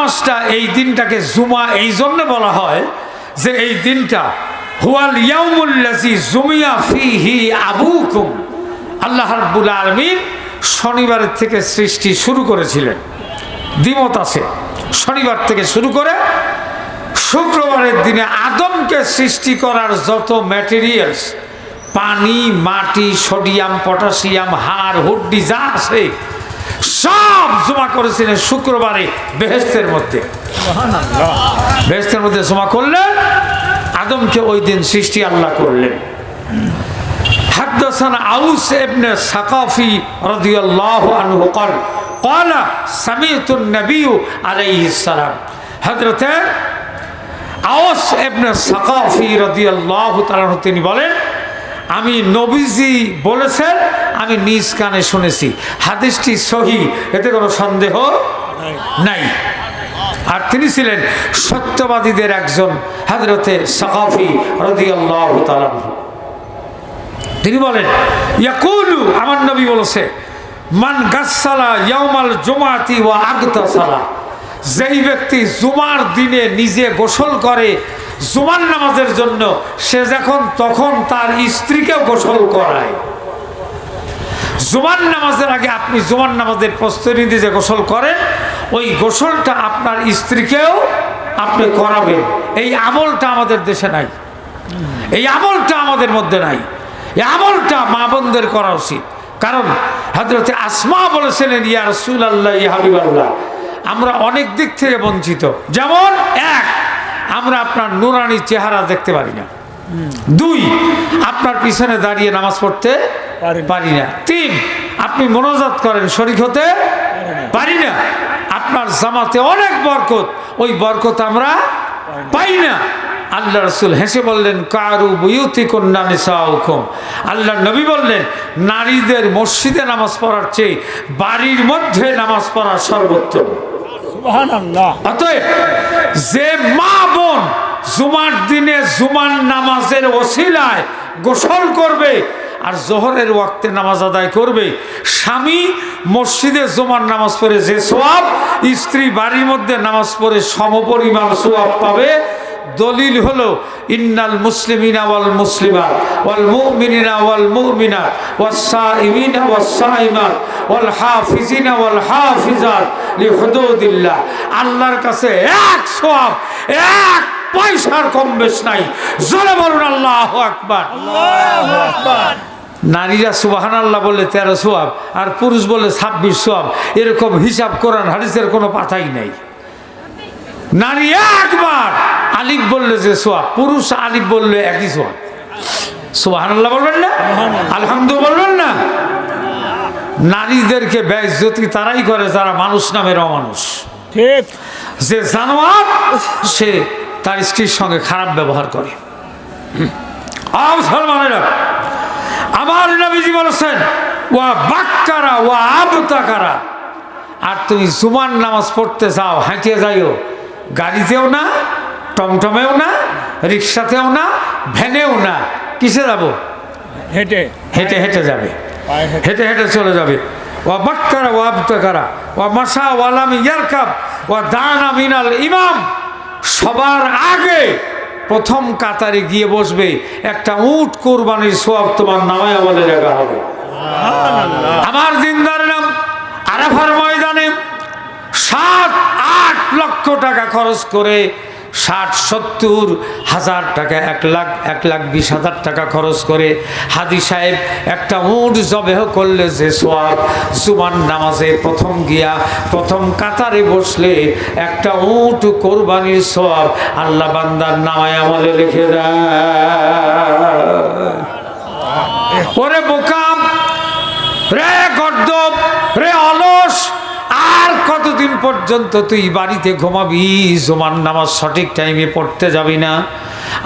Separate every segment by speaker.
Speaker 1: নামাজটা এই দিনটাকে জুমা এই জন্য বলা হয় যে এই দিনটা হুয়াল ইয়াউমুল্লাযী জুমিয়া ফীহি আবুকুম। আল্লাহ রাব্বুল আলামিন শনিবারের থেকে সৃষ্টি শুরু করেছিলেন। দ্বিমত আছে, শনিবার থেকে শুরু করে শুক্রবারের দিনে আদমকে সৃষ্টি করার যত ম্যাটেরিয়ালস, পানি, মাটি, সোডিয়াম, পটাশিয়াম, হাড়, হুড্ডি যা আছে সব জমা করেছিলেন শুক্রবারে বেহেশতের মধ্যে। বেহেশতের মধ্যে জমা করলেন, আদমকে ওই দিন সৃষ্টি আল্লাহ করলেন। হাদদাসানা আউস ইবনে সাকাফি রাদিয়াল্লাহু আনহু قال قال سمعت النبي عليه السلام। হযরত আউস ইবনে সাকাফি রাদিয়াল্লাহু তাআলা তিনি বলেন, আমি নবীজি বলেছেন, আমি নিজ কানে শুনেছি। হাদিসটি সহিহ, এতে কোনো সন্দেহ নাই। আর তিনি ছিলেন সত্যবাদীদের একজন, হযরতে সাকাফি রাদিয়াল্লাহু তাআলা। তিনি বলেন, ইয়াকুলু, আমার নবী বলেছে, মান গাসসালা ইয়াউমাল জুমাতি ওয়া আগতাসালা, যেই ব্যক্তি জুমার দিনে নিজে গোসল করে জুমার নামাজের জন্য, সে যখন তখন তার স্ত্রীকেও গোসল করায়। জুমার নামাজের আগে আপনি জুমার নামাজের প্রস্তুতি নিতে যে গোসল করেন, ওই গোসলটা আপনার স্ত্রীকেও আপনি করাবেন। এই আমলটা আমাদের দেশে নাই, এই আমলটা আমাদের মধ্যে নাই। এই আমলটা মা বোনদের করা উচিত। কারণ হযরতে আসমা বলেছিলেন, ইয়া রাসূলুল্লাহ, ইয়া হাবিবাল্লাহ, আমরা অনেক দিক থেকে বঞ্চিত। যেমন এক, আমরা আপনার নুরানি চেহারা দেখতে পারি না। দুই, আপনার পিছনে দাঁড়িয়ে নামাজ পড়তে পারি না। তিন, আপনি মোনাজাত করেন, শরীক হতে পারি না। আপনার জামাতে অনেক বরকত, ওই বরকত আমরা পাই না। আল্লাহ রাসূল হেসে বললেন, কারু বুয়ুতিকুন্না নিসাউকুম। আল্লাহ নবী বললেন, নারীদের মসজিদে নামাজ পড়ার চেয়ে বাড়ির মধ্যে নামাজ পড়া সর্বোত্তম। সুবহানাল্লাহ। অতএব যে মা বোন জুমার দিনে জুমার নামাজের ওসিলায় গোসল করবে আর জোহরের ওয়াক্তে নামাজ আদায় করবে, স্বামী মসজিদে জুমার নামাজ পড়ে যে সওয়াব, স্ত্রী বাড়ির মধ্যে নামাজ পড়ে সমপরিমাণ সওয়াব পাবে। দলিল হলো, ইন্নাল মুসলিমিনা ওয়াল মুসলিমাত ওয়াল মুমিনিনা ওয়াল মুমিনাত ওয়াস সাইমিনা ওয়াস সাইমাত ওয়াল হাফিজিনা ওয়াল হাফিজাত লিহুদুদিল্লাহ। আল্লাহর কাছে এক সওয়াব, এক পয়সার কম বেশ নাই। জোরে বলুন আল্লাহু আকবার। আল্লাহু আকবার। নারীরা সুবহানাল্লাহ বলে 13 সওয়াব আর পুরুষ বলে 26 সওয়াব, এরকম হিসাব কোরআন হাদিসের কোনো পাতাই নাই। নারী একবার আলিফ বললে যে সওয়াব, পুরুষ আলিফ বললে একই সওয়াব। সুবহানাল্লাহ বলবেন না? আলহামদুলিল্লাহ বলবেন না? নারীদেরকে বেইজ্জতি তারাই করে যারা মানুষ নামের অমানুষ। ঠিক, যে জানোয়ার সে তার স্ত্রীর সঙ্গে খারাপ ব্যবহার করে। মুসলমানেরা, আমার নবীজি বলেছেন, ওয়া বাক্কারা ওয়া আবতাকারা। আর তুমি জুমার নামাজ পড়তে যাও, হাঁটে যাইও, গাড়িতেও না, টমটমেও না, রিক্সাতেও না, ভ্যানেও না। কিসে যাব? হেঁটে হেঁটে হেঁটে যাবে, হেঁটে হেঁটে চলে যাবে। ওয়া বাক্কারা ওয়া আবতাকারা ওয়া মাসা ওয়ালাম ইয়ারকাব ওয়া দানা মিনাল ইমাম। সবার আগে প্রথম কাতারে গিয়ে বসবে, একটা উট কুরবানির সওয়াব তোমার নামায় আমলে লেখা হবে। আমার দিনদারেরা, আরাফার ময়দানে 7-8 লক্ষ টাকা খরচ করে, 60-70 হাজার টাকা, 1,20,000 টাকা খরচ করে হাদি সাহেব একটা উট জবেহ করলে যে সওয়াব, জুমার নামাজে প্রথম গিয়া প্রথম কাতারে বসলে একটা উট কোরবানির সওয়াব আল্লাহ বান্দার নামায় আমলে লিখে দেয়। ওরে বোকাম, রে গর্দব, রে অলস, আর কতদিন পর্যন্ত তুই বাড়িতে ঘুমাবি, জুমার নামাজ সঠিক টাইমে পড়তে যাবি না?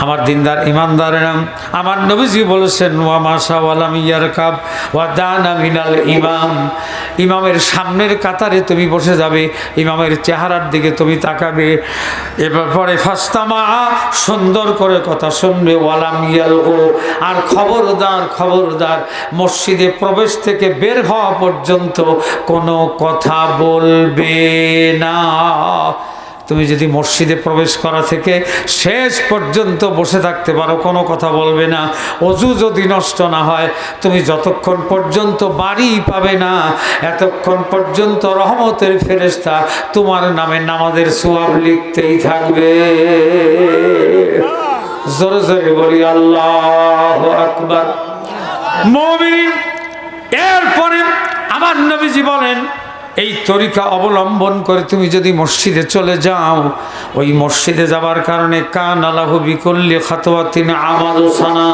Speaker 1: আমার দিনদার ইমানদারেরা, আমার নবীজি বলেছেন, ওয়া মাশা ওয়ালাম ইয়ারকাব ওয়া দানা মিনাল ইমাম। ইমামের সামনের কাতারে তুমি বসে যাবে, ইমামের চেহারার দিকে তুমি তাকাবে, এবার পরে ফাস্তামা, সুন্দর করে কথা শুনবে, ওয়ালাম ইয়ালগু, আর খবরদার খবরদার মসজিদে প্রবেশ থেকে বের হওয়া পর্যন্ত কোনো কথা বলবে না। তুমি যদি মসজিদে প্রবেশ করা থেকে শেষ পর্যন্ত বসে থাকতে পারো, কোনো কথা বলবে না, অজু যদি নষ্ট না হয়, তুমি যতক্ষণ পর্যন্ত বাড়ি পাবে না এতক্ষণ পর্যন্ত রহমতের ফেরেশতা তোমার নামে নামাজের সওয়াব লিখতেই থাকবে। জোরে জোরে বলি আল্লাহু আকবার। মুমিন, এরপরে আমার নবীজি বলেন এই তরিকা অবলম্বন করে তুমি যদি মসজিদে চলে যাও, ওই মসজিদে যাবার কারণে কান আলাহু বিকুল্লি খাতওয়াতিন আমালু সানা,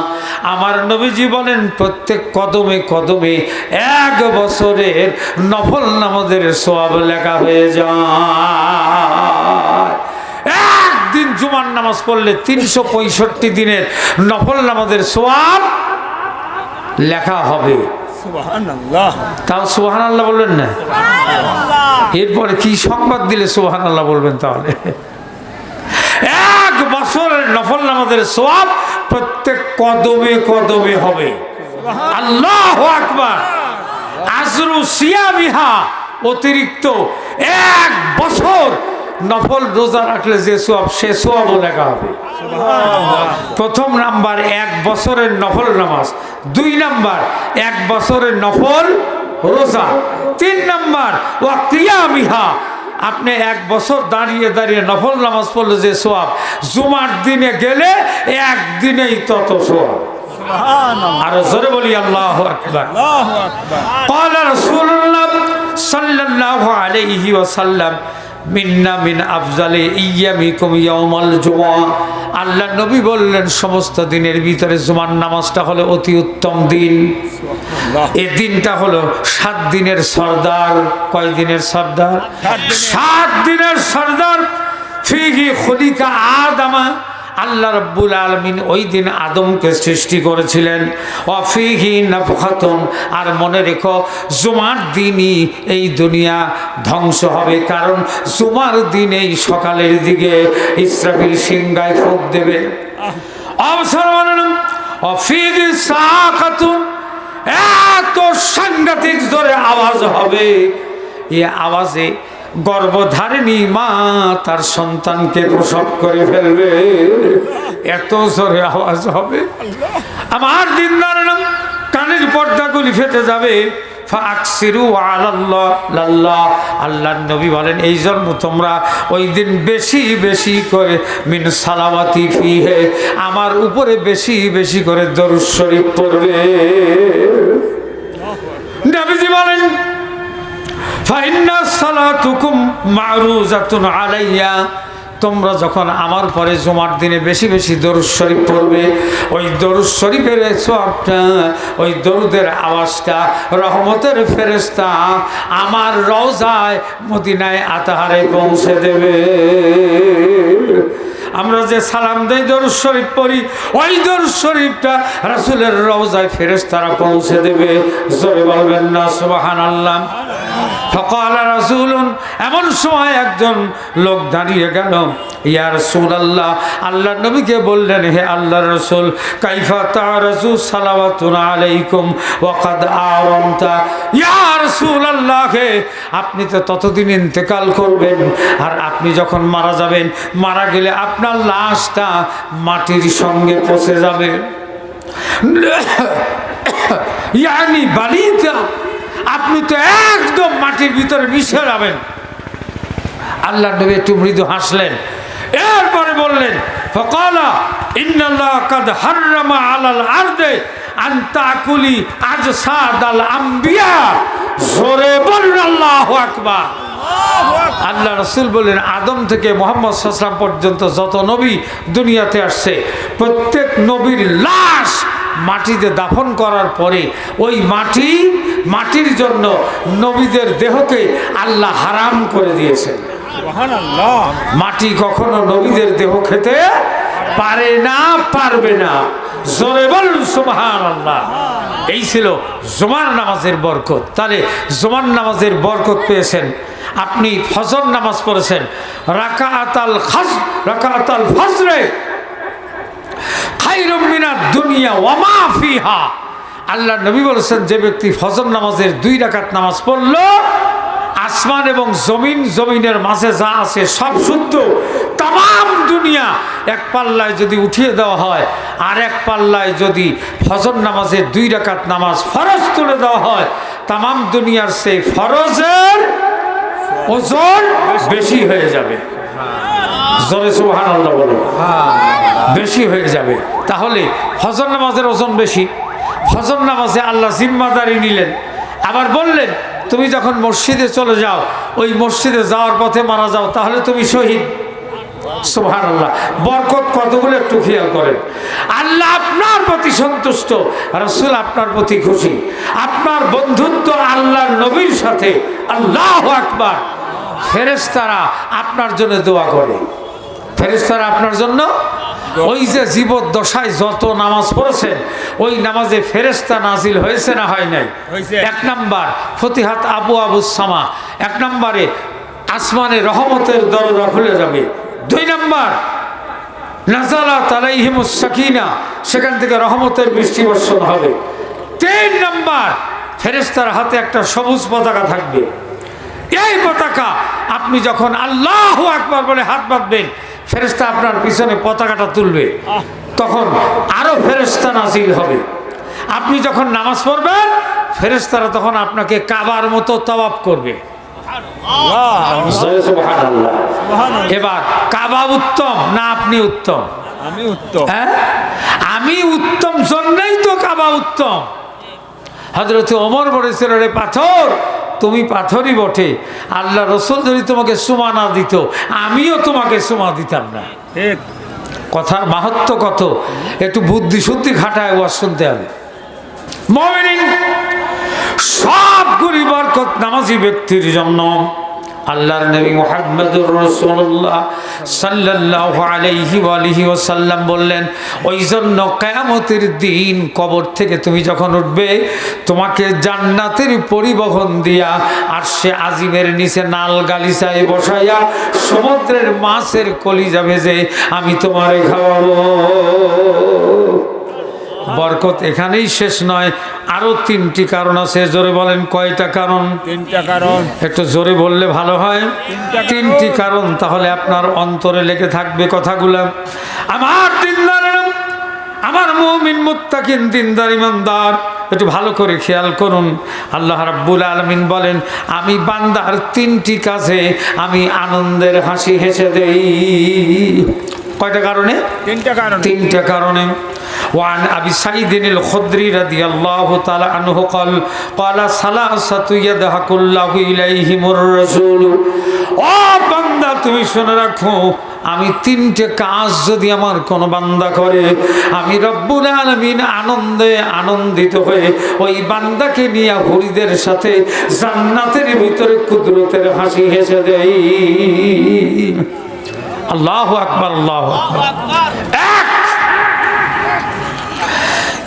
Speaker 1: আমার নবীজি বলেন প্রত্যেক কদমে কদমে 1 বছরের নফল নামাজের সওয়াব লেখা হয়ে যায়। একদিন জুমার নামাজ পড়লে 365 দিনের নফল নামাজের সওয়াব লেখা হবে। সুবহানাল্লাহ। তাও সুবহানাল্লাহ বলবেন না? এরপরে কি সংবাদ দিলে সুবহানাল্লাহ বলবেন? তাহলে 1 বছরের নফল নামাজের সওয়াব প্রত্যেক কদমে কদমে হবে। আল্লাহু আকবার। আজরু সিয়ামিহা, অতিরিক্ত 1 বছর নফল রোজা রাখলে যে সওয়াব, সে সওয়াবও লেখা হবে। প্রথম নাম্বার 1 বছরের নফল নামাজ, 2 নাম্বার 1 বছরের নফল রোজা, 3 নাম্বার ওয়া কিয়ামিহা, আপনি 1 বছর দাঁড়িয়ে দাঁড়িয়ে নফল নামাজ পড়লে যে সওয়াব, জুমার দিনে গেলে একদিনেই তত সওয়াব। আর জোরে বলি আল্লাহু আকবার। ক্বালা রাসূলুল্লাহ সাল্লাল্লাহু আলাইহি ওয়াসাল্লাম মিন্না মিন আফজালি ইয়ামিকুম ইয়াউমাল জুমআ, আল্লাহ নবী বললেন সমস্ত দিনের ভিতরে জুমার নামাজটা হলো অতি উত্তম দিন। এই দিনটা হলো 7 দিনের সরদার। কয় দিনের সরদার? 7 দিনের সরদার। ফিহি খুলিকা আদমা, আল্লাহ রাব্বুল আলামিন ওই দিন আদমকে সৃষ্টি করেছিলেন। ওয়াফিহি নাফখাতুন, আর মনে রেখো জুমার দিনই এই দুনিয়া ধ্বংস হবে, কারণ জুমার দিনেই সকালের দিকে ইসরাফিল সিংহায় ফুঁক দেবে। ওয়াফিহি সাকাতুন, এত সাংঘাতিক জোরে আওয়াজ হবে, এই আওয়াজে গর্ভধারিণী মা তার সন্তানকে প্রসব করে ফেলবে, এত জোরে আওয়াজ হবে। আমার দিনদার নাম কানের পর্দাগুলি ফেটে যাবে। ফাকসিরু আলাল্লাহ, আল্লাহর নবী বলেন এই জন্য তোমরা ওই দিন বেশি বেশি করে মিন সালাওয়াতি ফিহে, আমার উপরে বেশি বেশি করে দরুদ শরীফ পড়বে। নবীজি বলেন ফাইন্না সালাতুকুম মারুজাতুন আলাইয়া, তোমরা যখন আমার পরে জুমার দিনে বেশি বেশি দরুদ শরীফ পড়বে, ওই দরুদ শরীফের সওয়াবটা, ওই দরুদের আওয়াজটা রহমতের ফেরেশতা আমার রওজায় মদিনায় আতাহারে পৌঁছে দেবে। আমরা যে সালাম দেই, দরুদ শরীফ পড়ি, ওই দরুদ শরীফটা রাসূলের রওজায় ফেরেশতারা পৌঁছে দেবে। জোরে বলবেন না সুবহানাল্লাহ। ফাকালা রাসূলুন, এমন সময় একজন লোক দাঁড়িয়ে গেল। ইয়া রাসূলুল্লাহ, আল্লাহর নবীকে বললেন হে আল্লাহর রাসূল, কাইফা তারাজু সালাওয়াতুন আলাইকুম ওয়া কাদ আরামতা। ইয়া রাসূলুল্লাহ, আপনি তো ততদিন ইন্তেকাল করবেন, আর আপনি যখন মারা যাবেন, মারা গেলে আপনার লাশটা মাটির সঙ্গে পচে যাবে। ইয়ানি বালিতা, আপনি তো একদম মাটির ভিতরে মিশে যাবেন। আল্লাহ নবী একটু মৃদু হাসলেন, এরপরে বললেন ফাকালা ইন্নাল্লাহ কাদ হাররামা আলাল আরদে আন তাকুলি আজসাদাল আম্বিয়া। জোরে বলুন আল্লাহু আকবার। আল্লাহ রাসূল বললেন আদম থেকে মুহাম্মদ সাল্লাল্লাহু আলাইহি ওয়াসাল্লাম পর্যন্ত যত নবী দুনিয়াতে আসছে, প্রত্যেক নবীর লাশ মাটিতে দাফন করার পরে ওই মাটির জন্য নবীদের দেহকে আল্লাহ হারাম করে দিয়েছেন। সুবহানাল্লাহ। মাটি কখনো নবীদের দেহ খেতে পারে না, পারবে না। জোরে বলুন সুবহানাল্লাহ। এই ছিল জুমার নামাজের বরকত। তাহলে জুমার নামাজের বরকত পেয়েছেন আপনি। ফজর নামাজ পড়েছেন, রাকাতাল ফজরে খায়রুম মিনাদ দুনিয়া ওয়া মা ফিহা। আল্লাহ নবী বলেছেন যে ব্যক্তি ফজর নামাজের 2 রাকাত নামাজ পড়লো আসমান এবং জমিন, জমিনের মাঝে যা আছে সব শুদ্ধ। তাম দুনিয়া এক পাল্লায় যদি উঠিয়ে দেওয়া হয়, আর এক পাল্লায় যদি ফজর নামাজের 2 রাকাত নামাজ ফরজ তুলে দেওয়া হয়, তাম দুনিয়ার সেই ফরজের ওজন বেশি হয়ে যাবে। জোরে সুবহানাল্লাহ বলো। বেশি হয়ে যাবে। তাহলে ফজর নামাজের ওজন বেশি। ফজর নামাজে আল্লাহ জিম্মাদারি নিলেন, আবার বললেন তুমি যখন মসজিদে চলে যাও, ওই মসজিদে যাওয়ার পথে মারা যাও, তাহলে তুমি শহীদ। সুবহানাল্লাহ। বরকত কতগুলো একটু খেয়াল করেন। আল্লাহ আপনার প্রতি সন্তুষ্ট, রাসূল আপনার প্রতি খুশি, আপনার বন্ধুত্ব আল্লাহর নবীর সাথে। আল্লাহু আকবার। ফেরেশতারা আপনার জন্য দোয়া করে। ফেরেশতারা আপনার জন্য, ওই যে জীবদ্দশায় যত নামাজ পড়েছেন, ওই নামাজে ফেরেশতা নাজিল হয়েছে না হয় নাই? 1 নাম্বার ফতিহাত আবু সামা, 1 নম্বরে আসমানে রহমতের দরজা খুলে যাবে। 2 নাম্বার নাযালাত আলাইহিমুস সাকিনা, সেখান থেকে রহমতের বৃষ্টি বর্ষণ হবে। 3 নাম্বার ফেরেশতার হাতে একটা সবুজ পতাকা থাকবে। এই পতাকা আপনি যখন আল্লাহু আকবার বলে হাত বাঁধবেন, ফেরেশতা আপনার পিছনে পতাকাটা তুলবে, তখন আরো ফেরেশতা নাজিল হবে। আপনি যখন নামাজ পড়বেন, ফেরেশতারা তখন আপনাকে কাবার মতো তাওয়াফ করবে। এবার কাবা উত্তম না আপনি উত্তম?
Speaker 2: আমি উত্তম।
Speaker 1: হ্যাঁ, আমি উত্তম জন্যই তো কাবা উত্তম। হযরত ওমর বলেছিল, রে পাথর, তুমি পাথরই বটে, আল্লাহ রসুল যদি তোমাকে সুমা না দিত, আমিও তোমাকে সুমা দিতাম না।
Speaker 2: ঠিক।
Speaker 1: কথার মাহাত্ম্য কত, একটু বুদ্ধি শুদ্ধি খাটায় ওয়াজ শুনতে হবে। মুমিন সবগুলি বরকত নামাজি ব্যক্তির জন্য। আল্লাহর নবী মুহাম্মদুর রাসূলুল্লাহ সাল্লাল্লাহু আলাইহি ওয়া আলিহি ওয়াসাল্লাম বললেন, ওই জন্য কিয়ামতের দিন কবর থেকে তুমি যখন উঠবে, তোমাকে জান্নাতের পরিবহন দিয়া আরশে আজিমের নিচে নাল গালিচায় বসাইয়া সমুদ্রের মাছের কলিজা ভেজে আমি তোমারে খাওয়াবো। বরকত এখানেই শেষ নয়, আরো 3টি কারণ আছে। জোরে বলেন, কয়টা কারণ?
Speaker 2: 3টা কারণ।
Speaker 1: একটু জোরে বললে ভালো হয়। 3টি কারণ, তাহলে আপনার অন্তরে লেগে থাকবে কথাগুলো। আমার দিনদারেরা, আমার মুমিন মুত্তাকিন দিনদার ইমানদার, একটু ভালো করে খেয়াল করুন। আল্লাহ রাব্বুল আলামিন বলেন, আমি বান্দার 3টি কাজে আমি আনন্দের হাসি হেসে দেই। কয়টা কারণে?
Speaker 2: 3টা কারণ।
Speaker 1: 3টা কারণে। وعن أبي سعيد الخدري رضي الله تعالى عنه قال ثلاثة يضحك الله إليهم الرسول। ও বান্দা, তুমি শুনে রাখো, আমি 3টে কাজ যদি আমার কোন বান্দা করে, আমি রব্বুল আলামিন আনন্দে আনন্দিত হয়ে ওই বান্দাকে নিয়ে হুরিদের সাথে জান্নাতের ভিতরে কুদরতের হাসি হেসে দেই। আল্লাহু আকবার, আল্লাহু আকবার। এক,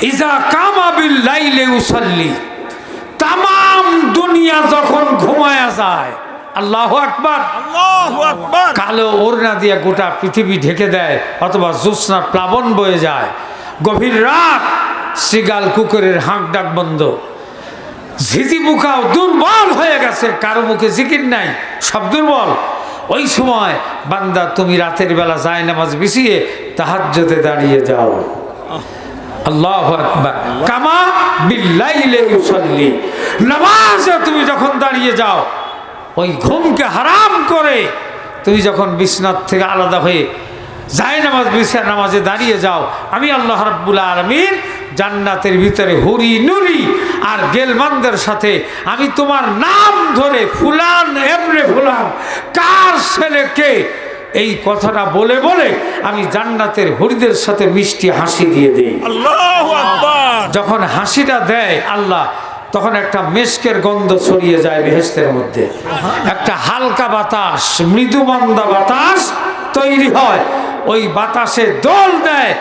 Speaker 1: ইজা কামা বিল লাইলি উসাল্লি, তামাম দুনিয়া যখন ঘুমায়া যায়, আল্লাহু আকবার,
Speaker 2: আল্লাহু আকবার,
Speaker 1: কালো ওড়না দিয়ে গোটা পৃথিবী ঢেকে দেয়, অথবা জ্যোৎস্নার প্লাবন বয়ে যায়, গভীর রাত, শৃগাল কুকুরের হাঁক ডাক বন্ধ, ঝিঝি বুকাও দুর্বল হয়ে গেছে, কারো মুখে জিকির নাই, সব দুর্বল। ওই সময় বান্দা, তুমি রাতের বেলা যায় নামাজ বিছিয়ে তাহাজ্জুদে দাঁড়িয়ে যাও। আল্লাহু আকবার। কামা বিল্লাইলি ইউসাল্লি, নামাজে তুমি যখন দাঁড়িয়ে যাও, ওই ঘুমকে হারাম করে তুমি যখন বিছনার থেকে আলাদা হয়ে যায় নামাজ বিছিয়ে নামাজে দাঁড়িয়ে যাও, আমি আল্লাহ রাব্বুল আলামিন জান্নাতের ভিতরে হুরি নুরি আর গেলমানদের সাথে আমি তোমার নাম ধরে ফুলান এবনে ফুলান, কার ছেলেকে, এই কথাটা বলে বলে আমি জান্নাতের হুরিদের সাথে মিষ্টি হাসি দিয়ে দিই।
Speaker 2: আল্লাহু আকবার।
Speaker 1: যখন হাসিটা দেয় আল্লাহ, তখন একটা মেশকের গন্ধ ছড়িয়ে যায় বেহেশতের মধ্যে, একটা হালকা বাতাস, মৃদুমন্দা বাতাস তৈরি হয়। ওই বাতাসে দোল দেয়,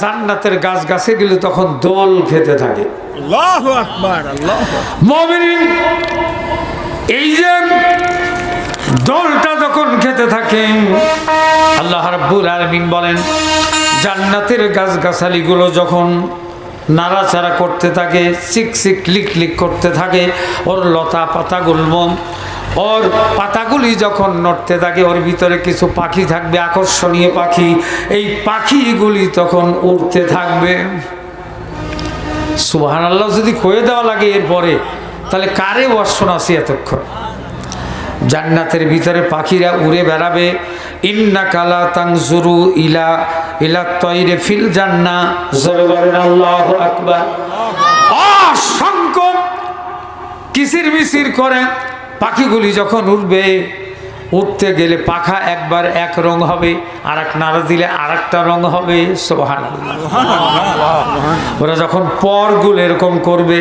Speaker 1: জান্নাতের গাছ গাছে গেলে তখন দোল খেতে থাকে।
Speaker 2: আল্লাহু আকবার, আল্লাহু আকবার।
Speaker 1: মুমিন এই যে দোলটা যখন খেতে থাকে, আল্লাহ রাব্বুল আলামিন বলেন, জান্নাতের গাছগাছালিগুলো যখন নাড়াচাড়া করতে থাকে, চিক চিক লিক লিক করতে থাকে, ওর লতা পাতা গুলম ওর পাতাগুলি যখন নড়তে থাকে ওর ভিতরে কিছু পাখি থাকবে, আকর্ষণীয় পাখি। এই পাখিগুলি তখন উড়তে থাকবে। সুবহানাল্লাহ যদি কয়ে দেওয়া লাগে এরপরে, তাহলে কারে ওয়াসন আছে এতক্ষণ? জান্নাতের ভিতরে পাখিরা উড়ে বেড়াবে। ইন্নাকা লা তানজুরু ইলা ইলা তাইরি ফিল জান্নাহ। জোরে বলেন আল্লাহু আকবার। অসংখ্য কিচিরমিচির করে পাখিগুলি যখন উঠবে, উঠতে গেলে পাখা একবার এক রং হবে, আর এক নাড়া দিলে আর একটা রং হবে। সুবহানাল্লাহ। ওরা যখন পরগুলো এরকম করবে,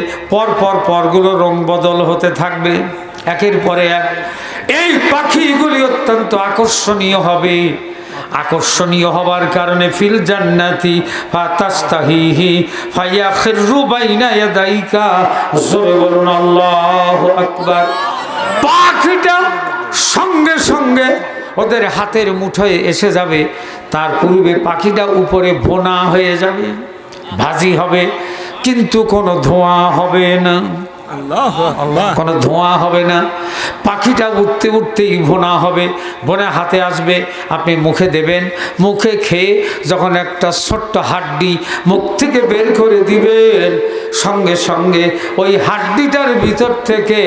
Speaker 1: পরগুলো রং বদল হতে থাকবে একের পরে এক। এই পাখিগুলি অত্যন্ত আকর্ষণীয় হবে। আকর্ষণীয় হবার কারণে ফিল জান্নাতি ফাতাস্তাহিহি ফায়াখিরু বাইনা ইয়াদাইকা। জোরে বলুন আল্লাহু আকবার। পাখিটা সঙ্গে সঙ্গে ওদের হাতের মুঠোয় এসে যাবে। তার পূর্বে পাখিটা উপরে ভোনা হয়ে যাবে, ভাজি হবে, কিন্তু কোনো ধোঁয়া হবে না। কোনো ধোঁয়া হবে না। পাখিটা উঠতে উঠতেই ভোনা হবে, ভোনা হাতে আসবে, আপনি মুখে দেবেন। মুখে খেয়ে যখন একটা ছোট্ট হাড্ডি মুখ থেকে বের করে দিবেন, সঙ্গে সঙ্গে ওই হাড্ডিটার ভিতর থেকে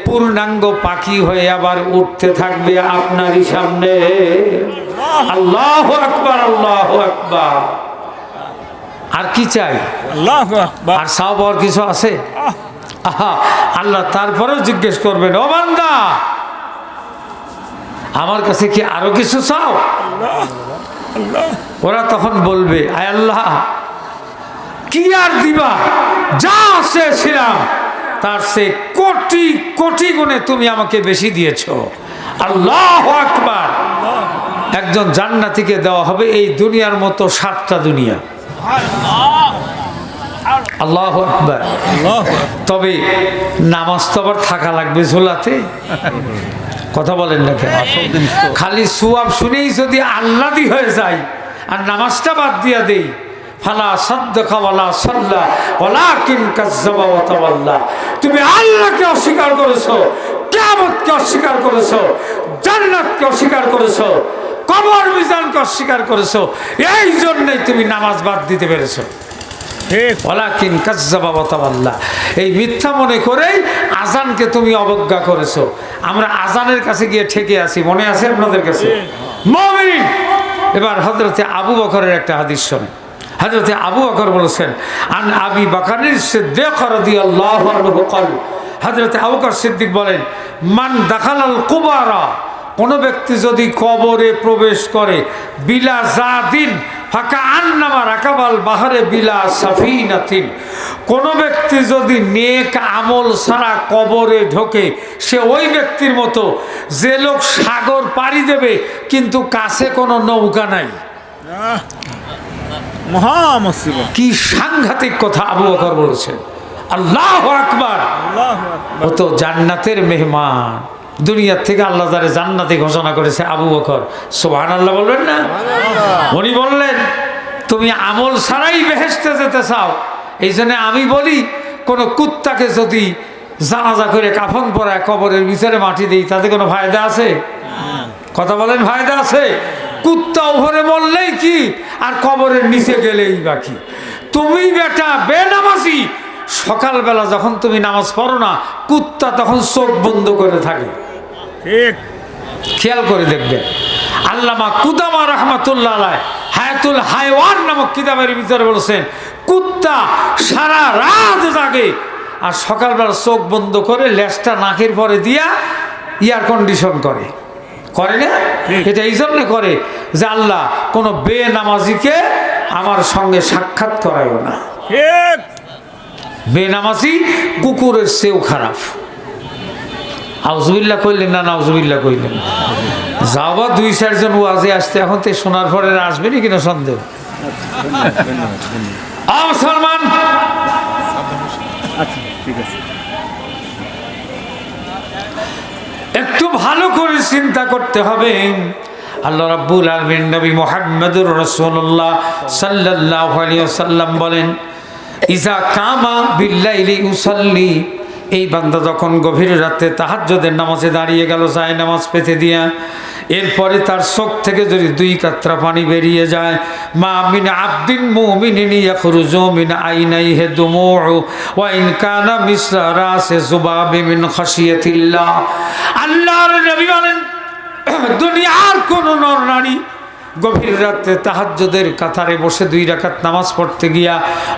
Speaker 1: পূর্ণাঙ্গ পাখি হয়ে আবার উঠতে থাকবে আপনারই সামনে। আল্লাহু আকবার, আল্লাহু আকবার। আর কি চাই? আর চাও পাওয়ার কিছু আছে? আহা, আল্লাহ তারপরেও জিজ্ঞেস করবেন, ও বান্দা, আমার কাছে কি আরো কিছু চাও? ওরা তখন বলবে, আয় আল্লাহ, কি আর দিবা? যা চেয়েছিলাম তার সে কোটি কোটি গুণে তুমি আমাকে বেশি দিয়েছো। আল্লাহু আকবার। একজন জান্নাতীকে দেওয়া হবে এই দুনিয়ার মতো 7টা দুনিয়া। আল্লাহু আকবার। তবে নামাজ তো আবার থাকা লাগবে ঝোলাতে। কথা বলেন না কেন? খালি সুয়াব শুনেই যদি আল্লাদি হয়ে যায় আর নামাজটা বাদ দিয়া দেই, ফালা সাদ্দাকা ওয়ালা সাল্লা ওয়ালাকিন কাজ্জাবা ওয়া তাওয়াল্লা। তুমি আল্লাহকে অস্বীকার করেছো, কিয়ামতকে অস্বীকার করেছো, জান্নাতকে অস্বীকার করেছো, কবর মিজানকে অস্বীকার করেছো। এই জন্যই তুমি নামাজ বাদ দিতে পেরেছো। ওয়ালাকিন কাজ্জাবা ওয়া তাওয়াল্লা। এই মিথ্যা মনে করেই আজানকে তুমি অবজ্ঞা করেছো। আমরা আজানের কাছে গিয়ে ঠেকে আছি, মনে আছে আপনাদের কাছে? মুমিন। এবার হযরতে আবু বকরের একটা হাদিস শোনেন। হযরতে আবু বকর বলেছেন, আন আবি বকরিস সিদ্দিক রাদিয়াল্লাহু আনহু قال, হযরতে আবু বকর সিদ্দিক বলেন, মান দাখালাল কুবারা, কোন ব্যক্তি যদি কবরে প্রবেশ করে, বিলা জাদিন ফাকা আন্নামা রাকাবাল বাহারে বিলা সাফিনাতিন, কোন ব্যক্তি যদি নেক আমল ছাড়া কবরে ঢোকে, সে ওই ব্যক্তির মতো যে লোক সাগর পাড়ি দেবে কিন্তু কাছে কোনো নৌকা নাই। কি সাংঘাতিক কথা আবু বকর বলেছেন। আল্লাহু আকবার। ও তো জান্নাতের মেহমান। দুনিয়ার থেকে আল্লাহ তারে জান্নাতে ঘোষণা করেছে আবু বকর। সুবহানাল্লাহ বলবেন না? উনি বললেন, তুমি আমল ছাড়াই বেহেশতে যেতে চাও, এই জন্য আমি বলি, কোন কুত্তাকে যদি জানাজা করে কাফন পরায় কবরের ভিতরে মাটি দেই, তাতে কোনো ফায়দা আছে? কথা বলেন, ফায়দা আছে? কুত্তা উপরে বললেই কি, আর কবরের নিচে গেলেই বাকি। তুমি বেটা বেনামাজি, সকালবেলা যখন তুমি নামাজ পড়ো না, কুত্তা তখন চোখ বন্ধ করে থাকে। খেয়াল করে দেখবে, আল্লামা কুদামা রাহমাতুল্লাহ আলাইহি হায়াতুল হায়ওয়ান নামক কিতাবের ভিতরে বলেছেন, কুত্তা সারা রাত জাগে আর সকালবেলা চোখ বন্ধ করে লেজটা নাকের পরে দিয়া এয়ার কন্ডিশন করে। করে না? এটা এই জন্য করে যে আল্লাহ কোন বেনামাজিকে আমার সঙ্গে সাক্ষাৎ করায়ও না। বেনামাজি কুকুরের চেয়েও খারাপ। আউযুবিল্লাহ কইলেন না? নাউযুবিল্লাহ কইলেন? যাও বা 2-4 জন ওয়াজে আসতে, এখন তো শোনার পরে আসবেনি কিনা সন্দেহ। মুসলমান, একটু ভালো করে চিন্তা করতে হবে। আল্লাহ রাব্বুল আলামিন নবী মুহাম্মদুর রাসূলুল্লাহ সাল্লাল্লাহু আলাইহি ওয়াসাল্লাম বলেন, ইজা কামা বিল্লাইলি ইউসাল্লি, এই বান্দা যখন গভীর রাতে তাহাজ্জুদের নামাজে দাঁড়িয়ে গেল, যায় নামাজ পেতে দিয়া, এরপরে তার চোখ থেকে যদি 2 কাতরা পানি বেরিয়ে যায়, মা মিন আবদিন মুমিনিন ইয়াখরুজু মিন আইনাইহি দুমুউ ওয়া ইন কানা মিসলা রাসি যুবাবি মিন খাশিয়াতিল্লাহ। আল্লাহর নবী বলেন, দুনিয়ার কোন নর নারী গভীর রাতে তাহাজ্জুদের কাতারে বসে 2 রাকাত নামাজ পড়তে গিয়া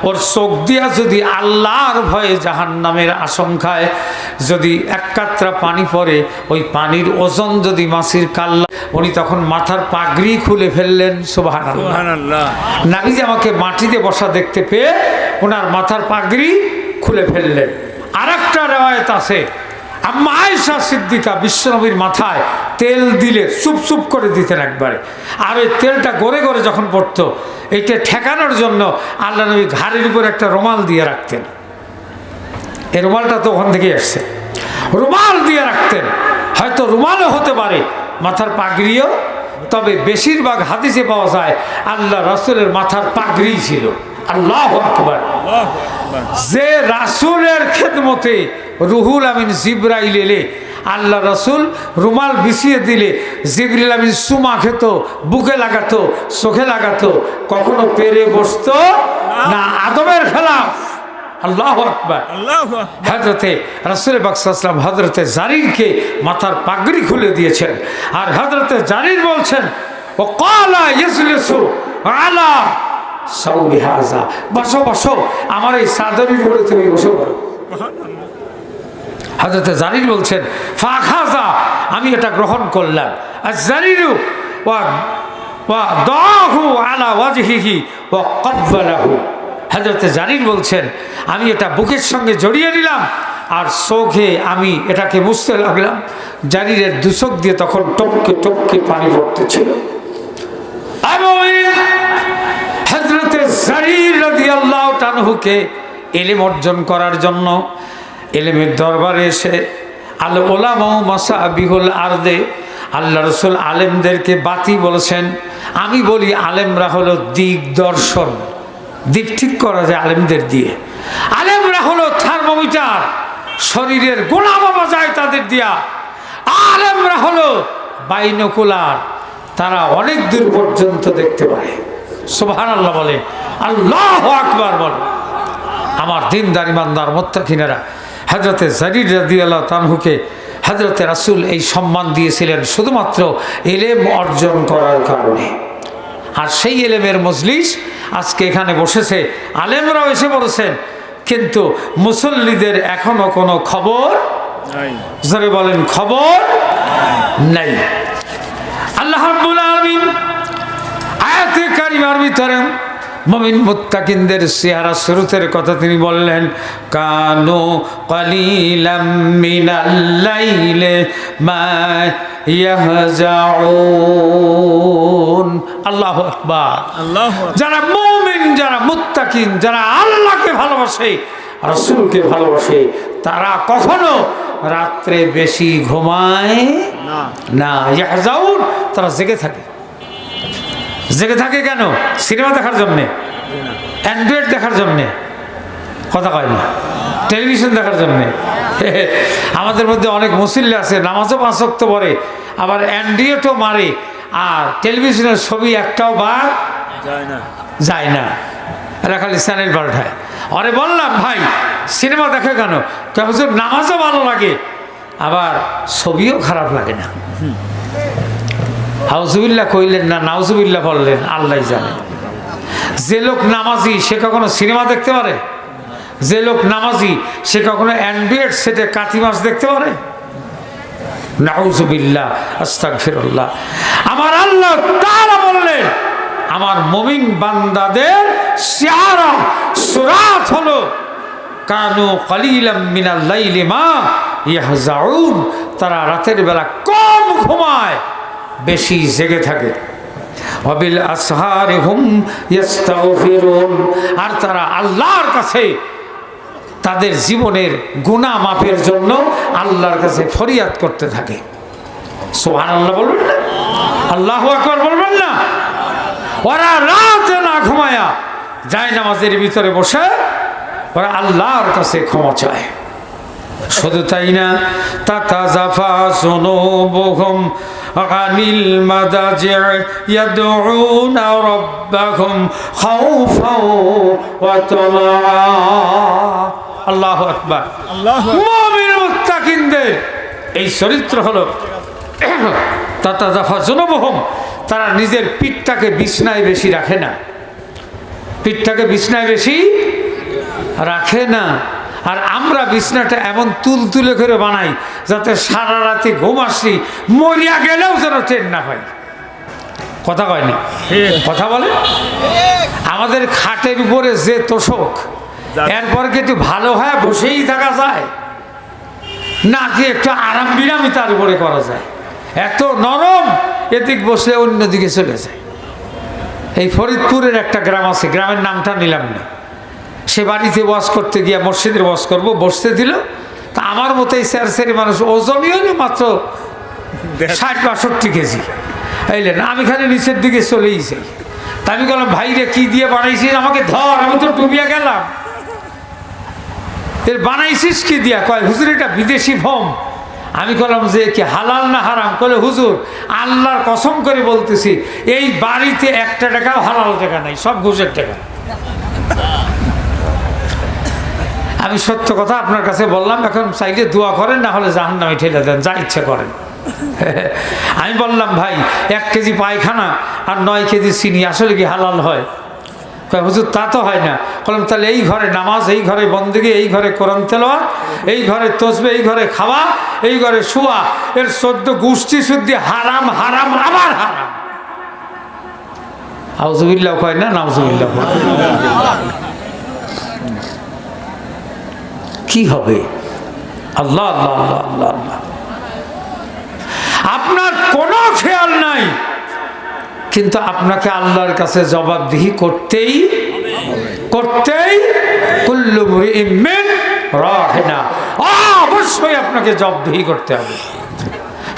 Speaker 1: ওর চোখ দিয়া যদি আল্লাহর ভয়ে জাহান্নামের আশঙ্কায় যদি 1 কাতরা পানি পড়ে, ওই পানির ওজন যদি মাছির কাল্লা, উনি তখন মাথার পাগড়ি খুলে ফেললেন। সুবহানাল্লাহ।
Speaker 2: সুবহানাল্লাহ।
Speaker 1: নাবিজি আমাকে মাটিতে বসা দেখতে পেয়ে ওনার মাথার পাগড়ি খুলে ফেললেন। আরেকটা রিওয়ায়াত আছে, আম্মা আয়েশা সিদ্দিকা বিশ্বনবীর মাথায় তেল দিলে চুপ চুপ করে দিতেন একবারে, আর ওই তেলটা গড়ে গড়ে যখন পড়তো, এইটা ঠেকানোর জন্য আল্লাহ নবী ঘাড়ের উপর একটা রুমাল দিয়ে রাখতেন। এই রুমালটা তো ওখান থেকে এসছে, রুমাল দিয়ে রাখতেন। হয়তো রুমালও হতে পারে, মাথার পাগড়িও, তবে বেশিরভাগ হাদিসে পাওয়া যায় আল্লাহ রাসূলের মাথার পাগড়ি ছিল। আল্লাহু আকবার। যে রাসূলের খেদমতে রুহুল আমিন জিবরাইল এলে আল্লাহ রাসূল রুমাল বিছিয়ে দিলে জিবরিল আমিন সুমা খেত, বুকে লাগাতো, চোখে লাগাতো, কখনো পেরে বসতো না। আদমের খেলাফ। আল্লাহু আকবার।
Speaker 2: আল্লাহু আকবার।
Speaker 1: হযরতে রাসূল পাক সাল্লাল্লাহু আলাইহি ওয়াসাল্লাম হযরতে জারিরকে মাথার পাগড়ি খুলে দিয়েছেন, আর হযরতে জারির বলছেন, ও ক্বালা ইয়াজলিসু আলা সাউবি হাযা, বসো বসো, আমার এই চাদরের উপরে তুমি বসে পড়ো। হযরতে জারির বলছেন, ফাখাযা, আমি এটা গ্রহণ করলাম। আর জারিরু ওয়া দাহু আলা ওয়াজহিহি ওয়া ক্বাব্বালাহু। হযরতে জারির বলছেন, আমি এটা বুকের সঙ্গে জড়িয়ে নিলাম আর চোখে আমি এটাকে মুছতে লাগলাম। জারিরের 2 চোখ দিয়ে তখন টপকে টপকে পানি পড়তেছিল। হযরতে জারির রাদিয়াল্লাহু তাআলাকে ইলম অর্জন করার জন্য ইলমের দরবারে এসে আল উলামা মাসাবিহুল আরদে আল্লাহ রাসূল আলেমদেরকে বাতি বলেছেন। আমি বলি আলেমরা হলো দিগদর্শন, দিক ঠিক করা যায় আলেমদের দিয়ে। আলেমরা হলো থার্মোমিটার, শরীরের গোনা মাপা যায় তাদের দিয়া। আলেমরা হলো বাইনোকুলার, তারা অনেক দূর পর্যন্ত দেখতে পায়। সুবহানাল্লাহ বলে, আল্লাহু আকবার বলে। আমার দিনদার ইমানদার মুত্তাকিনেরা, হযরতে জারির রাদিয়াল্লাহু তাআলাকে হযরতে রাসূল এই সম্মান দিয়েছিলেন শুধুমাত্র ইলম অর্জন করার কারণে। আর সেই ইলমের মজলিস আজকে এখানে বসেছে, আলেমরাও এসে বলেছেন, কিন্তু মুসল্লিদের এখনো কোনো খবর
Speaker 2: নাই।
Speaker 1: জোরে বলেন, খবর নাই। আল্লাহ রাব্বুল আলামিন আয়াতে কারিমার ভিতরে মুমিন মুত্তাকিনদের চেহারা সুরতের কথা তিনি বললেন, কানু কালিলাম মিনাল লাইলি মা ইয়াহজাউন। আল্লাহু আকবার।
Speaker 2: আল্লাহু আকবার।
Speaker 1: যারা মুমিন, যারা মুত্তাকিন, যারা আল্লাহকে ভালোবাসে, রাসূলকে ভালোবাসে, তারা কখনো রাত্রে বেশি ঘুমায় না। ইয়াহজাউন, তারা জেগে থাকে। জেগে থাকে কেন? সিনেমা দেখার জন্যে, অ্যান্ড্রয়েড দেখার জন্যে, কথা কয় না, টেলিভিশন দেখার জন্যে। আমাদের মধ্যে অনেক মুসল্লি আছে, নামাজও 5 ওয়াক্ত পড়ে, আবার অ্যান্ড্রয়েডও মারে, আর টেলিভিশনের ছবি একটাও বার যায় না, এরা খালি চ্যানেল পাল্টায়। আরে বললাম ভাই সিনেমা দেখে কেন? হুজুর নামাজও ভালো লাগে, আবার ছবিও খারাপ লাগে না। হাউজুবিল্লাহ কইলেন না, নাউজুবিল্লাহ বললেন, আল্লাহ জানে। যে লোক নামাজি সে কখনো সিনেমা দেখতে পারে? যে লোক নামাজি সে কখনো অ্যান্ড্রয়েড সেটে কাতি মাছ দেখতে পারে? নাউজুবিল্লাহ, আস্তাগফিরুল্লাহ। আমার আল্লাহ তাআলা বললেন, আমার মুমিন বান্দাদের চেহারা সুরাত হলো কানু কালিলাম মিনাল লাইলি মা ইয়াহজাউন, তারা রাতের বেলা কম ঘুমায়, বেশি জেগে থাকে। ওয়াবিল আসহারি হুম ইস্তাগফিরুন, আর তারা আল্লাহর কাছে তাদের জীবনের গুনাহ মাফের জন্য আল্লাহর কাছে ফরিয়াদ করতে থাকে। সুবহানাল্লাহ বলবেন না? আল্লাহু আকবার বলবেন না? ওরা রাতে না ঘুমায়া যায় নামাজের ভিতরে বসে ওরা আল্লাহর কাছে ক্ষমা চায়। শুধু তাই না, তাতাজাফা যুনুবুহুম আনিল মাদাজি' ইয়াদউনা রাব্বাহুম খাউফাও ওয়া তামাআ। আল্লাহু আকবার। মুমিন মুত্তাকিনদের এই চরিত্র হলো তাতাজাফা যুনুবুহুম, তারা নিজের পিঠটাকে বিছনায় বেশি রাখে না, পিঠটাকে বিছনায় বেশি রাখে না। আর আমরা বিছনাটা এমন তুলতুলে করে বানাই যাতে সারা রাতে ঘুম আসি, মরিয়া গেলেও যেন ট্রেন না পাই। কথা কয় না, কথা বলে। আমাদের খাটের উপরে যে তোষক, এরপর কি একটু ভালো হয় বসেই থাকা যায় নাকি একটু আরাম বিরামি তার উপরে করা যায়? এত নরম, এদিক বসলে অন্যদিকে চলে যায়। এই ফরিদপুরের একটা গ্রাম আছে, গ্রামের নামটা নিলাম না, সে বাড়িতে ওয়াজ করতে গিয়ে মসজিদের ওয়াজ করবো বসতে দিল। তা আমার মতো এই স্যার মানুষ, ওজনই হলো মাত্র 60-62 কেজি। এইলেন আমি খালি নিচের দিকে চলেই যাই। তা আমি বললাম, ভাই রে কি দিয়ে বানাইছিস, আমাকে ধর, আমি তো ডুবিয়া গেলাম। এর বানাইছিস কি দিয়া? কয় হুজুর এটা বিদেশি ফোম। আমি বললাম যে কি হালাল না হারাম? কলে হুজুর আল্লাহর কসম করে বলতেছি এই বাড়িতে 1 টাকাও হালাল টাকা নাই, সব ঘুষের টাকা। আমি সত্য কথা আপনার কাছে বললাম, এখন চাইলে দোয়া করেন, না হলে জাহান্নামে ঠেলে দেন, যা ইচ্ছে করেন। আমি বললাম ভাই 1 কেজি পায়খানা আর 9 কেজি চিনি আসলে কি হালাল হয়? কয় হুজুর তা তো হয় না। বললাম তাহলে এই ঘরে নামাজ, এই ঘরে বন্দেগী, এই ঘরে কোরআন তেলাওয়াত, এই ঘরে তসবিহ, এই ঘরে খাওয়া, এই ঘরে শোয়া, এর 14 গোষ্ঠী শুদ্ধি হারাম, হারাম আবার হারাম। আউযুবিল্লাহ কয় না, নাউযুবিল্লাহ। কি হবে? আল্লাহ আল্লাহ আল্লাহ আল্লাহ আল্লাহ। আপনার কোনো খেয়াল নাই, কিন্তু আপনাকে আল্লাহর কাছে জবাবদিহি করতেই কুল্লু মুরিইন মিন রাহিনা, অবশ্যই আপনাকে জবাবদিহি করতে হবে।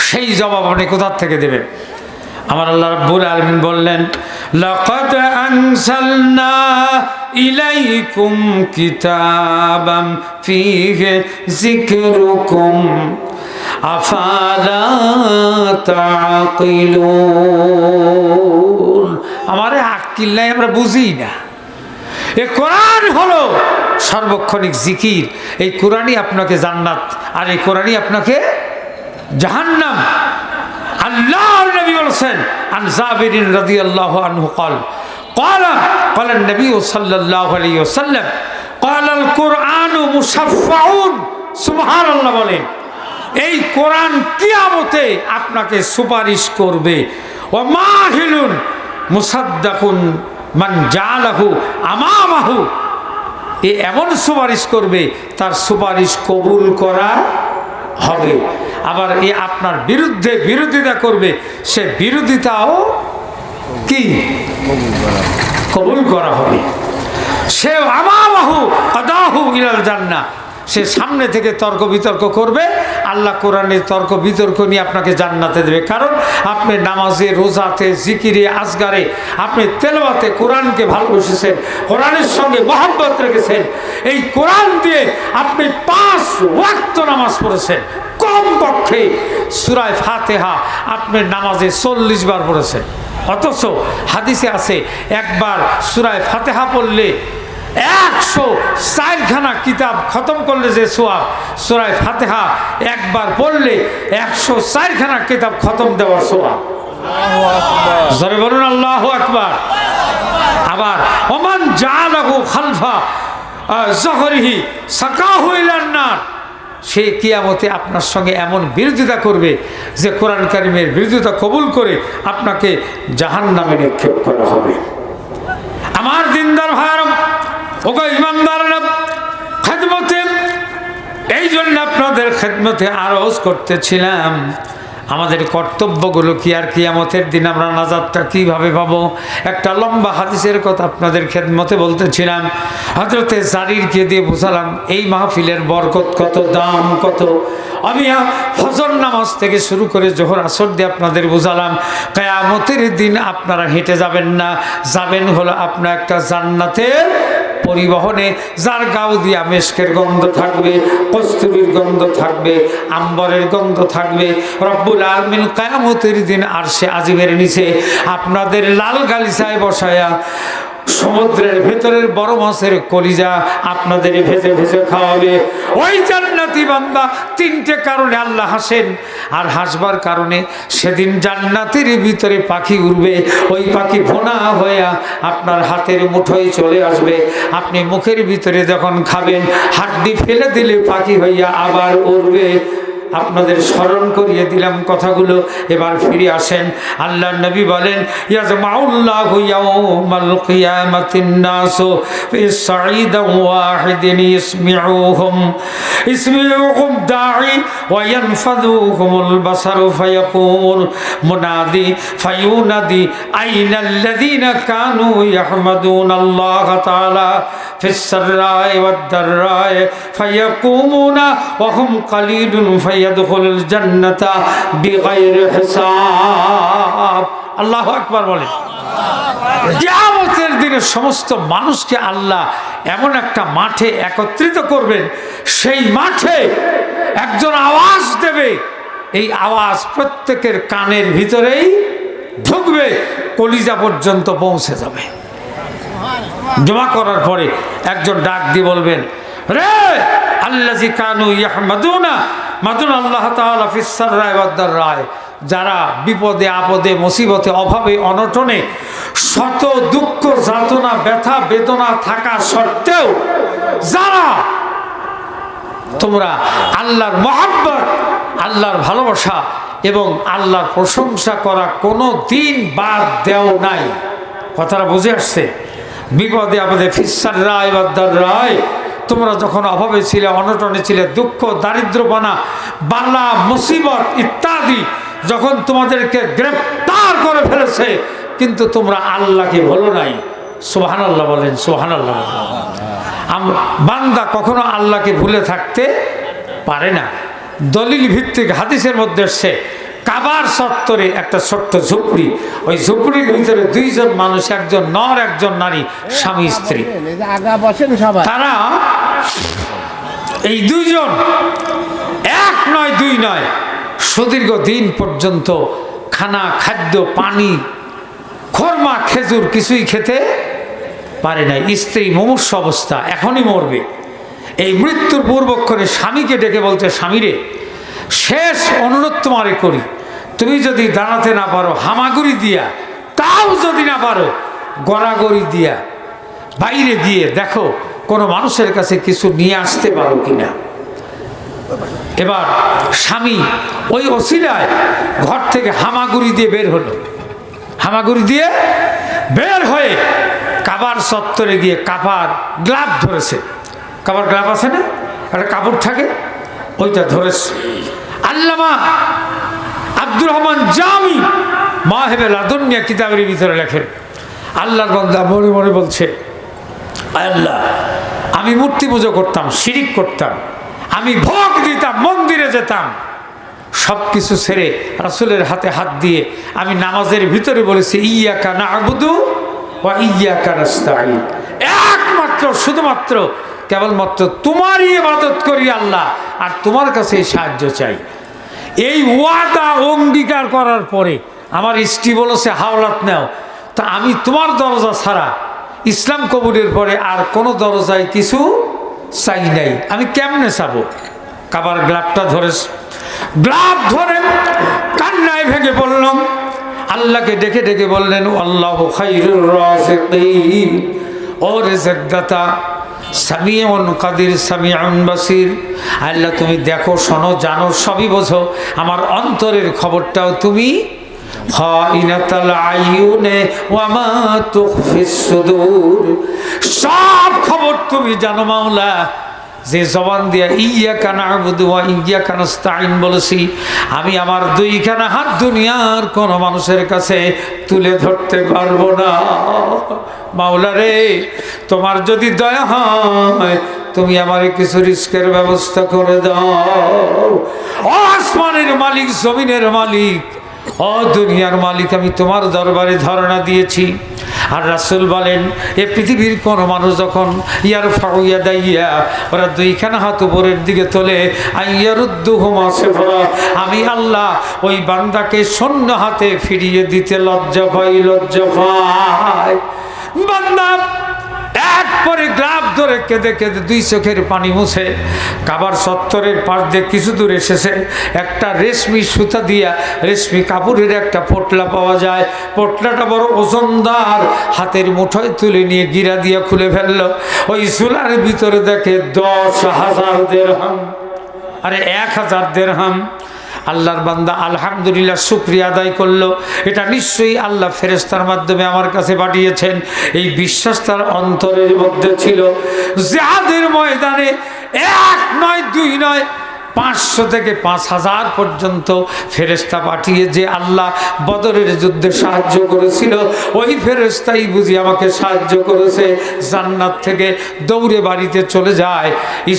Speaker 1: সেই জবাব আপনি কোথা থেকে দেবেন? আমার আল্লাহ রাব্বুল আলামিন বললেন, লাকাদ আনসালনা ইলাইকুম কিতাবাম ফীহি যিকরুকুম আফালা তাকিলুন। আমারে আক্কিল নাই, আমরা বুঝি না। এই কোরআন হলো সর্বক্ষণিক জিকির। এই কোরআনই আপনাকে জান্নাত, আর এই কোরআনই আপনাকে জাহান্নাম। আল্লাহর নবী বলেছেন, আন জাবির রাদিয়াল্লাহু আনহু قال قال النبي صلى الله عليه وسلم قال القرآن مشفع। সুবহানাল্লাহ বলেন। এই কোরআন কিয়ামতে আপনাকে সুপারিশ করবে। ওয়া মাহিলুন মুসাদ্দাকুন মান জালাহু আমামাহু। এ এমন সুপারিশ করবে তার সুপারিশ কবুল করা হবে। আবার এ আপনার বিরুদ্ধে বিরোধিতা করবে, সে বিরোধিতাও কি কবুল করা হবে। সে আমামাহু আদাহু ইলাল জান্নাহ, সে সামনে থেকে তর্ক বিতর্ক করবে, আল্লাহ কোরআনের তর্ক বিতর্ক নিয়ে আপনাকে জান্নাতে দেবে। কারণ আপনি নামাজে, রোজাতে, জিকিরে, আজগারে, আপনি তেলাওয়াতে কোরআনকে ভালোবেসেছেন, কোরআনের সঙ্গে মহব্বত রেখেছেন। এই কোরআন দিয়ে আপনি 5 ওয়াক্ত নামাজ পড়েছেন, কমপক্ষে সূরা ফাতিহা আপনি নামাজে 40 বার পড়েছেন। অথচ হাদিসে আছে একবার সূরা ফাতিহা পড়লে 104খানা কিতাব খতম করলে যে সওয়াব, সূরা ফাতিহা একবার পড়লে 104খানা কিতাব খতম দেওয়ার সওয়াব। জোরে বলুন আল্লাহু আকবার। আবার ওমান জালাহু খালফা যহরিহি সাকাহু ইলান নার, সে কিয়ামতে আপনার সঙ্গে এমন বিরোধিতা করবে যে কোরআন কারীমের বিরোধিতা কবুল করে আপনাকে জাহান্নামে নিক্ষেপ করা হবে। আমার দিনদার ভাইরা, ওগো ইমানদাররা, খেদমতে, এই জন্য আপনাদের খেদমতে আরজ করতেছিলাম আমাদের কর্তব্যগুলো কি, আর কিয়ামতের দিন আমরা নাজাতটা কিভাবে পাবো। একটা লম্বা হাদিসের কথা আপনাদের খেদমতে বলতেছিলাম। হযরতে জারিরকে দিয়ে বুঝালাম এই মাহফিলের বরকত কত, দাম কত। আমি ফজর নামাজ থেকে শুরু করে জোহর আসর দিয়ে আপনাদের বুঝালাম কিয়ামতের দিন আপনারা হেঁটে যাবেন না, যাবেন হলো আপনার একটা জান্নাতের পরিবহনে যার গাও দিয়া মেশকের গন্ধ থাকবে, কস্তুরীর গন্ধ থাকবে, আম্বরের গন্ধ থাকবে। রব্বুল আলামিন কিয়ামতের দিন আরশে আজিমের নিচে আপনাদের লাল গালিচায় বসায়া সমুদ্রের ভেতরের বড় মাছের কলিজা আপনাদের ভেজে ভেজে খাওয়াবে। ওই জান্নাতি বান্দা তিনটে কারণে আল্লাহ হাসেন, আর হাসবার কারণে সেদিন জান্নাতের ভিতরে পাখি উড়বে। ওই পাখি ভোনা হইয়া আপনার হাতের মুঠোয় চলে আসবে। আপনি মুখের ভিতরে যখন খাবেন, হাড্ডি ফেলে দিলে পাখি হইয়া আবার উড়বে। আপনাদের স্মরণ করিয়ে দিলাম কথাগুলো, এবার ফিরে আসেন। আল্লাহর নবী বলেন, ইয়াজমাউল্লাহু ইয়াউমাল কিয়ামাতিন নাস ফি সাঈদিন ওয়াহিদিন ইসমিউহুম দাঈ ওয়া ইয়ানফাযুহুমুল বাসারু ফায়াকুল মুনাদি ফায়ুনাদি আইনাল্লাযীনা কানু ইয়াহমাদুনাল্লাহ তাআলা ফিস সাররা'i ওয়াদ দাররা'i ফায়াকুমুনা ওয়া হুম কালিলুন ফায়াদখুলুল জান্নাতা বিগাইরি হিসাব। আল্লাহু আকবার বলেন। কিয়ামতের দিনে সমস্ত মানুষকে আল্লাহ এমন একটা মাঠে একত্রিত করবেন, সেই মাঠে একজন আওয়াজ দেবে, এই আওয়াজ প্রত্যেকের কানের ভিতরেই ঢুকবে, কলিজা পর্যন্ত পৌঁছে যাবে। জমা করার পরে একজন ডাক দিয়ে বলবেন, রে আল্লাযী কানু ইয়াহমাদুনা মাদুন আল্লাহ তাআলা ফিস সাররা'i ওয়াদ দাররা'i, যারা বিপদে আপদে মুসিবতে অভাবে অনটনে শত দুঃখ যাতনা ব্যথা বেদনা থাকা সত্ত্বেও যারা তোমরা আল্লাহর মহব্বত, আল্লাহর ভালোবাসা এবং আল্লাহর প্রশংসা করা কোনো দিন বাদ দেও নাই। কথাটা বুঝে আসছে? বিপদে আপদে ফিস সাররা'i ওয়াদ দাররা'i, তোমরা যখন অভাবে ছিলে, অনটনে ছিলে, দুঃখ দারিদ্র্যপনা বালা মুসিবত ইত্যাদি যখন তোমাদেরকে গ্রেফতার করে ফেলেছে, কিন্তু তোমরা আল্লাহকে ভুলো নাই। সুবহানাল্লাহ বলেন, সুবহানাল্লাহ। বান্দা কখনো আল্লাহকে ভুলে থাকতে পারে না। দলিল ভিত্তিক হাদিসের মধ্যে এসেছে, কাবার চত্বরে একটা ছোট্ট ঝুপড়ি, ওই ঝুপড়ির ভিতরে দুইজন মানুষ, একজন নর একজন নারী, স্বামী স্ত্রী। তারা এই দুইজন এক নয় দুই নয়, সুদীর্ঘ দিন পর্যন্ত খানা খাদ্য পানি খরমা খেজুর কিছুই খেতে পারে নাই। স্ত্রী মুমূর্ষ অবস্থা, এখনই মরবে। এই মৃত্যুর পূর্বক্ষণে স্বামীকে ডেকে বলতে, স্বামীরে শেষ অনুরোধ তোমারে করি, তুমি যদি দাঁড়াতে না পারো হামাগুড়ি দিয়া, তাও যদি না পারো গড়াগড়ি দিয়া বাইরে গিয়ে দেখো কোনো মানুষের কাছে কিছু নিয়ে আসতে পারো কিনা। এবার স্বামী ওই ওসিলায় ঘর থেকে হামাগুড়ি দিয়ে বের হলো। হামাগুড়ি দিয়ে বের হয়ে কাবার চত্বরে গিয়ে কাবার গ্লাভ ধরেছে। কাবার গ্লাভ আছে না, একটা কাপড় থাকে, ওইটা ধরেছে। আল্লামা আব্দুর রহমান জামি মাওয়াহিবে লাদুনিয়া কিতাবের ভিতরে লেখেন, আল্লাহর বান্দা মনে মনে বলছে, আল্লাহ আমি মূর্তি পুজো করতাম, শিরিক করতাম, আমি ভোগ দিতাম, মন্দিরে যেতাম, সব কিছু ছেড়ে রাসূলের হাতে হাত দিয়ে আমি নামাজের ভিতরে বলেছি, ইয়্যাকা না'বুদু ওয়া ইয়্যাকা নাস্তাঈন, একমাত্র শুধুমাত্র কেবলমাত্র তোমারই ইবাদত করি আল্লাহ, আর তোমার কাছে সাহায্য চাই। এই ওয়াদা অঙ্গীকার করার পরে আমার স্ত্রী বলেছে, হাওলাত নাও, তা আমি তোমার দরজা ছাড়া ইসলাম কবুলের পরে আর কোনো দরজায় কিছু চাই নাই, আমি কেমনে চাবো। কাবার গ্লাভটা ধরে, গ্লাভ ধরে কান্নায় ভেঙে পড়লাম, আল্লাহকে ডেকে ডেকে বললেন, আল্লাহু খায়রুর রাযিকিন, ও রিজকদাতা, সামিউন কাদির সামিউন বাসির, আল্লাহ তুমি দেখো, শোনো, জানো, সবই বোঝো, আমার অন্তরের খবরটাও তুমি, খাইনাতাল আইয়ুনে ওয়া মা তুখফিস সুদূর, সব খবর তুমি জানো মাওলা। যে জবান দিয়া ইয়্যাকা না'বুদু ওয়া ইয়্যাকা নাস্তাঈন বলেছি, আমি আমার দুইখানা হাত দুনিয়ার কোন মানুষের কাছে তুলে ধরতে পারবো না। মাওলা রে, তোমার যদি দয়া হয় তুমি আমার কিছু রিস্কের ব্যবস্থা করে দাও। ও আসমানের মালিক, জমিনের মালিক, ও দুনিয়ার মালিক, আমি তোমার দরবারে ধারণা দিয়েছি, আর রাসূল বলেন এ পৃথিবীর কোন মানুষ যখন ইয়ারফাউ ইয়াদাইয়া ওরা দুইখানা হাত উপরের দিকে তোলে আইয়ারুদ্দুহুমা সিফরা, আমি আল্লাহ ওই বান্দাকে শূন্য হাতে ফিরিয়ে দিতে লজ্জা পাই। বান্দা এক পরে গ্লাভ ধরে কেঁদে কেঁদে দুই চোখের পানি মুছে কাবার চত্বরের পাশ দিয়ে কিছু দূর এসেছে। একটা রেশমি সুতা দিয়া রেশমি কাপড়ের একটা পোটলা পাওয়া যায়। পোটলাটা বড় ওজনদার, হাতের মুঠোয় তুলে নিয়ে গিরা দিয়া খুলে ফেললো। ওই চুলার ভিতরে দেখে 10,000 দিরহাম, আরে 1,000 দিরহাম। আল্লাহর বান্দা আলহামদুলিল্লাহ শুকরিয়া আদায় করলো। এটা নিশ্চয়ই আল্লাহ ফেরেশতার মাধ্যমে আমার কাছে পাঠিয়েছেন। এই বিশ্বাস তার অন্তরের মধ্যে ছিল। জিহাদের ময়দানে 1 নয় 2 নয় 500 থেকে 5,000 পর্যন্ত ফেরেশতা পাঠিয়ে যে আল্লাহ বদরের যুদ্ধে সাহায্য করেছিল, ওই ফেরেশতাই বুঝি আমাকে সাহায্য করেছে। জান্নাত থেকে দৌড়ে বাড়িতে চলে যায়,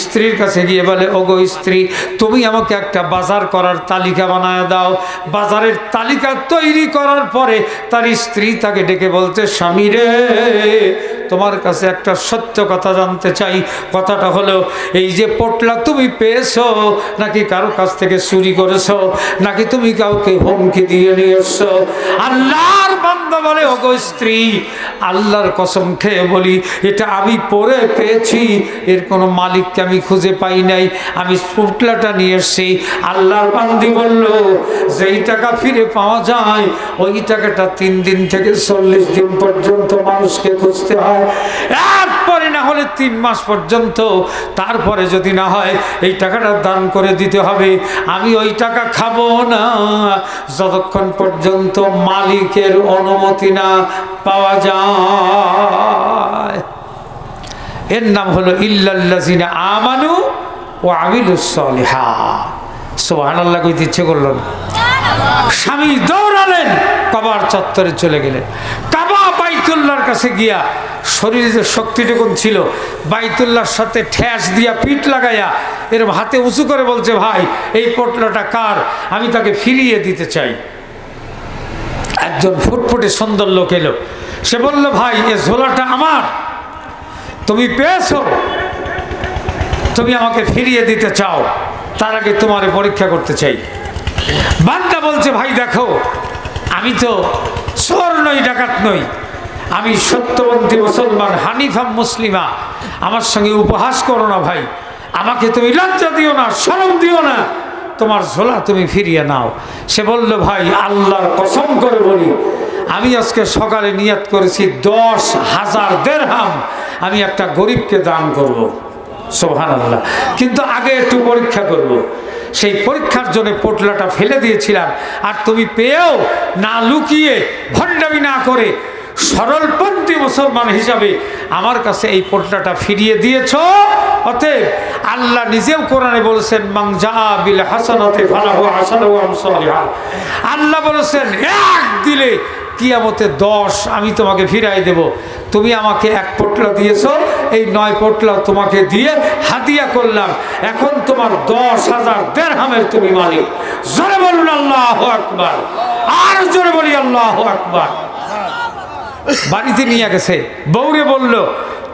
Speaker 1: স্ত্রীর কাছে গিয়ে বলে, ওগো স্ত্রী, তুমি আমাকে একটা বাজার করার তালিকা বানায় দাও। বাজারের তালিকা তৈরি করার পরে তার স্ত্রী তাকে ডেকে বলতে, স্বামী রে, তোমার কাছে একটা সত্য কথা জানতে চাই। কথাটা হলো, এই যে পোটলা তুমি পেয়েছো, নাকি কারো কাছ থেকে চুরি করেছো, নাকি তুমি কাউকে হুমকি দিয়ে নিয়ে এসছো? আল্লাহর বান্দা বলে, ওগো স্ত্রী, আল্লাহর কসম খেয়ে বলি, এটা আমি পরে পেয়েছি, এর কোনো মালিককে আমি খুঁজে পাই নাই, আমি পোটলাটা নিয়ে এসছি। আল্লাহর বান্দি বলল, যেই টাকা ফিরে পাওয়া যায় ওই টাকাটা 3 দিন থেকে 40 দিন পর্যন্ত মানুষকে খুঁজতে হয়, এরপরে না হলে 3 মাস পর্যন্ত, তারপরে যদি না হয় এই টাকাটা দান করে দিতে হবে। আমি ওই টাকা খাবো না যতক্ষণ পর্যন্ত মালিকের অনুমতি না পাওয়া যায়। এর নাম হলো ইল্লাল্লাযিনা আমানু ওয়া আমিলুস সলিহাত। সুবহানাল্লাহ কইতে ইচ্ছে করল না। স্বামী দৌড়ালেন, কাবার চত্বরে চলে গেলেন। কাবা বাইতুল্লাহর কাছে গিয়া শরীরে যে শক্তিটুকুন ছিল, বাইতুল্লাহর সাথে ঠ্যাস দিয়া পিঠ লাগাইয়া এরম হাতে উঁচু করে বলছে, ভাই এই পোটলাটা কার, আমি তাকে ফিরিয়ে দিতে চাই। একজন ফুটফুটে সুন্দর লোক এলো, সে বলল, ভাই এ ঝোলাটা আমার, তুমি পেয়েছো, তুমি আমাকে ফিরিয়ে দিতে চাও, তার আগে তোমার পরীক্ষা করতে চাই। বান্দা বলছে, ভাই দেখো, আমি তো চোর নই, ডাকাত নই, আমি সত্যবন্তী মুসলমান, হানিফা মুসলিমা, আমার সঙ্গে উপহাস করো না ভাই, আমাকে তুমি লজ্জা দিও না, শরম দিও না, তোমার ঝোলা তুমি ফিরিয়ে নাও। সে বলল, ভাই আল্লাহর কসম করে বলি, আমি আজকে সকালে নিয়ত করেছি 10,000 দিরহাম আমি একটা গরিবকে দান করব। সুবহানাল্লাহ। কিন্তু আগে একটু পরীক্ষা করব। সেই পরীক্ষার জন্য পোটলাটা ফেলে দিয়েছিলাম, আর তুমি পেয়েও না লুকিয়ে ভণ্ডামি না করে সরলপন্থী মুসলমান হিসাবে আমার কাছে এই পোটলাটা ফিরিয়ে দিয়েছো। অতএব আল্লাহ নিজেও কোরআনে বলেছেন, মান জাআ বিল হাসানাতি ফালাহু আশরু আমসালিহা। আল্লাহ বলেছেন, এক দিলে কিয়ামতে 10 আমি তোমাকে ফিরাই দেব। তুমি আমাকে 1 পোটলা দিয়েছো, এই 9 পোটলা তোমাকে দিয়ে হাদিয়া করলাম, এখন তোমার 10,000 দিরহামের তুমি মালিক। জোরে বলুন আল্লাহু আকবার, আর জোরে বলি আল্লাহু আকবার। বাড়িতে নিয়ে গেছে, বউরে বলল,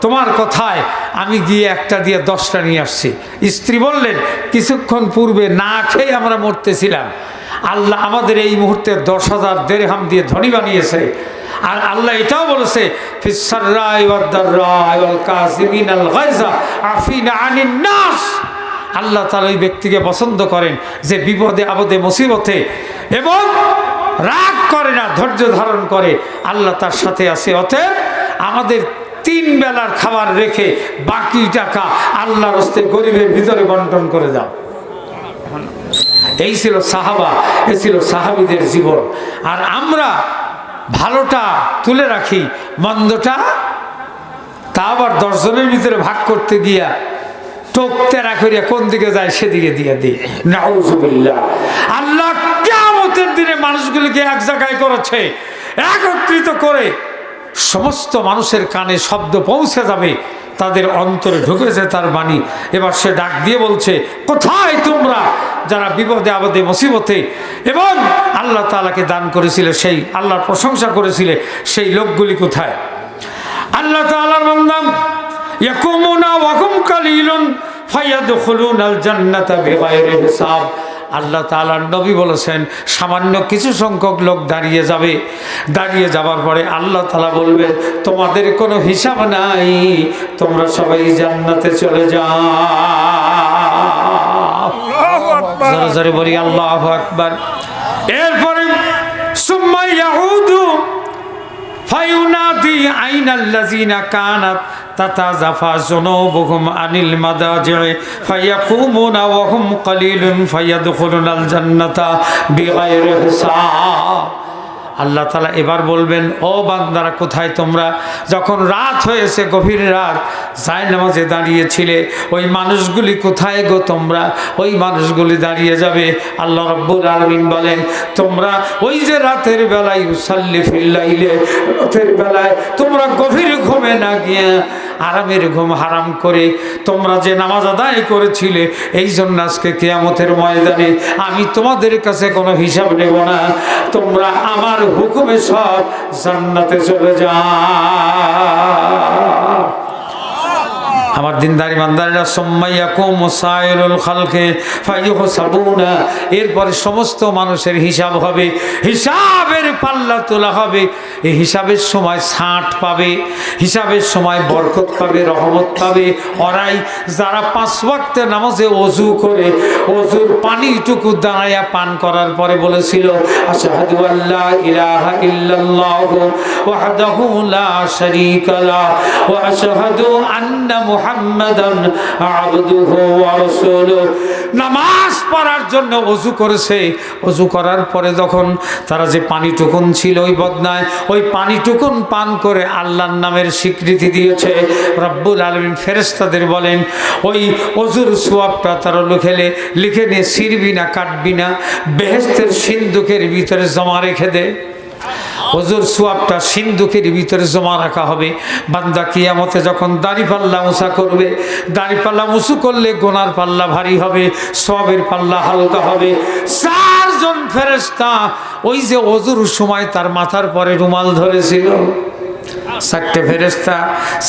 Speaker 1: তোমার কথায় আমি গিয়ে একটা দিয়ে 10টা নিয়ে আসছি। স্ত্রী বললেন, কিছুক্ষণ পূর্বে না খেয়ে আমরা মরতেছিলাম, আল্লাহ আমাদের এই মুহূর্তে 10,000 দিরহাম দিয়ে ধনী বানিয়েছে। আর আল্লাহ এটাও বলেছে, ফিসসাররাই ওয়াদ-দাররাই ওয়াল কাযিমিনাল গায়যা আফিনা আনিন নাস। আল্লাহ তাআলা ওই ব্যক্তিকে পছন্দ করেন যে বিপদে আপদে মুসিবতে এবং রাগ করে না, ধৈর্য ধারণ করে, আল্লাহ তার সাথে আছে। অতএব আমাদের 3 বেলার খাবার রেখে বাকি টাকা আল্লাহর রাস্তায় গরিবের ভিতরে বন্টন করে দাও। এই ছিল সাহাবা, এই ছিল সাহাবীদের জীবন। আর আমরা ভালোটা তুলে রাখি, মন্দটা তা আবার 10 জনের ভিতরে ভাগ করতে গিয়া টোকতেরা করিয়া কোন দিকে যায় সেদিকে দিয়ে দিই। নাউযুবিল্লাহ। আল্লাহ কিয়ামতের দিনে মানুষগুলিকে এক জায়গায় করেছে, একত্রিত করে সমস্ত মানুষের কানে শব্দ পৌঁছে যাবে, তাদের অন্তরে ঢুকেছে তার বাণী। এবার সে ডাক দিয়ে বলছে, কোথায় তোমরা যারা বিপদে আপদে মুসিবতে এবং আল্লাহ তাআলাকে দান করেছিলে, সেই আল্লাহর প্রশংসা করেছিলে, সেই লোকগুলি কোথায়? আল্লাহ তাআলার বান্দা, ইয়াকুমুনা ওয়া হুম কালিলুন ফায়াদখুলুনাল জান্নাতা বিগাইরি হিসাব। আল্লাহ তাআলার নবী বলেছেন, সামান্য কিছু সংখ্যক লোক দাঁড়িয়ে যাবে, দাঁড়িয়ে যাবার পরে আল্লাহ তাআলা বলবেন, তোমাদের কোনো হিসাব নাই, তোমরা সবাই জান্নাতে চলে যাও।
Speaker 2: আল্লাহু আকবার।
Speaker 1: জোরে জোরে বলি আল্লাহু আকবার। এরপরে সুম্মা ইয়াউদু ফায়ুনাদি আইনাল্লাযিনা কানাত তাতাজাফা যুনুবুহুম আনিল মাদাজি'i ফায়াকুমুনা ওয়া হুম কালিলুন ফায়াদখুলুনাল জান্নাতা বিগাইরি হিসাব। আল্লাহ তাআলা এবার বলবেন, ও বান্দারা কোথায় তোমরা? যখন রাত হয়েছে, গভীর রাত, যায় নামাজে দাঁড়িয়েছিলে, ওই মানুষগুলি কোথায় গো তোমরা? ওই মানুষগুলি দাঁড়িয়ে যাবে। আল্লাহ রাব্বুল আলামিন বলেন, তোমরা ওই যে রাতের বেলায় ইউসাল্লি ফিল লাইলে, রাতের বেলায় তোমরা গভীর ঘুমে না গিয়ে আরামের ঘুম হারাম করে তোমরা যে নামাজ আদায় করেছিলে, এই জন্য আজকে কিয়ামতের ময়দানে আমি তোমাদের কাছে কোনো হিসাব নেব না, তোমরা আমার হুকুমে সব জান্নাতে চলে যাও। আমার দিনদারি মানদারিরা, সুম্মাইয়াকুম সাইরুল খালকে ফায়ুহসাবুনা, এরপরে সমস্ত মানুষের হিসাব হবে, হিসাবের পাল্লা তোলা হবে। এই হিসাবের সময় ছাঁট পাবে, হিসাবের সময় বরকত পাবে, রহমত পাবে ওরাই যারা 5 ওয়াক্তের নামাজে ওযু করে ওযুর পানিটুকু দাঁড়ায়া পান করার পরে বলেছিল, আশহাদু আল্লা ইলাহা ইল্লাল্লাহু ওয়াহদাহু লা শারীকা লাহু ওয়া আশহাদু আন্না মুহাম্মাদান আবদুহু ওয়া রাসূলুহু। নামাজ পড়ার জন্য ওযু করেছে, ওযু করার পরে যখন তারা যে পানিটুকুন ছিল ওই বদনায়, ওই পানিটুকুন পান করে আল্লাহর নামের স্বীকৃতি দিয়েছে। রব্বুল আলামিন ফেরেশতাদের বলেন, ওই ওযুর সওয়াবটা তারা লিখে নিয়ে ছিঁড়বি না, কাটবি না, বেহেশতের সিন্দুকের ভিতরে জমা রেখে দে। ওযুর সওয়াবটা সিন্দুকের ভিতরে জমা রাখা হবে। বান্দা কিয়ামতে যখন দাড়িপাল্লা মুছা করবে, দাড়িপাল্লা মুছু করলে গুনার পাল্লা ভারী হবে, সওয়াবের পাল্লা হালকা হবে। 4 জন ফেরেশতা ওই যে ওযুর সময় তার মাথার পরে রুমাল ধরেছিল, 4টে ফেরেশতা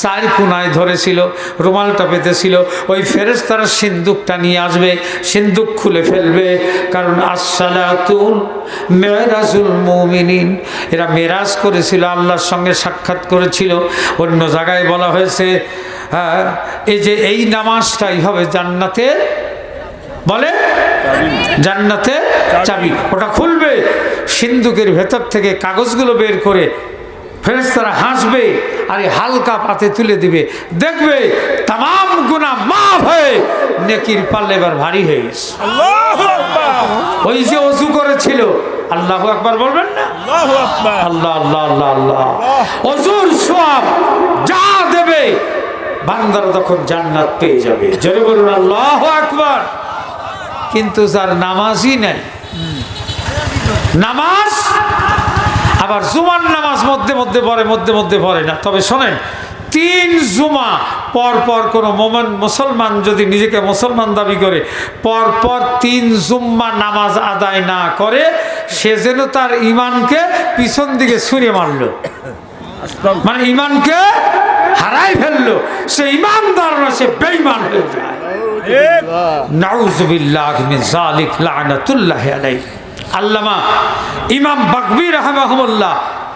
Speaker 1: 4 কোনায় ধরেছিল, রুমালটা পেতেছিল, ওই ফেরেশতারা সিন্দুকটা নিয়ে আসবে, সিন্দুক খুলে ফেলবে। কারণ আসসালাতু মেরাজুল মুমিনিন, এরা মেরাজ করেছিল, আল্লাহর সঙ্গে সাক্ষাৎ করেছিল। অন্য জায়গায় বলা হয়েছে, এই যে এই নামাজটাই হবে জান্নাতের, বলে জান্নাতের চাবি। ওটা খুলবে, সিন্দুকের ভেতর থেকে কাগজগুলো বের করে ফেরেশতারা হাসবে আর হালকা পাতে তুলে দিবে, দেখবে তাম গুনাহ মাফ হয়ে নেকির পাল্লা এবার ভারী হয়ে গেছে।
Speaker 2: আল্লাহু আকবার।
Speaker 1: ওই যে ওযু করেছিল, আল্লাহু আকবার বলবেন না?
Speaker 2: আল্লাহু আকবার।
Speaker 1: আল্লাহ আল্লাহ আল্লাহ আল্লাহ। ওযুর সওয়াব যা দেবে বান্দারা তখন জান্নাত পেয়ে যাবে। জোরে বলুন আল্লাহু আকবার। কিন্তু যার নামাজই নাই, নামাজ আবার জুমার নামাজ মধ্যে মধ্যে পড়ে, মধ্যে মধ্যে পড়ে না। তবে শোনেন, 3 জুমা পর পর কোনো মুসলমান যদি নিজেকে মুসলমান দাবি করে পর পর 3 জুম্মা নামাজ আদায় না করে, সে যেন তার ঈমানকে পিছন দিকে ছুঁড়ে মারলো, মানে ঈমানকে হারাই ফেললো। সে ঈমানদার না, সে বেঈমান হয়ে যায়। নাউযুবিল্লাহি মিন যালিক, লানাতুল্লাহি আলাইহি। আল্লামা ইমাম বাগবী রাহিমাহুল্লাহ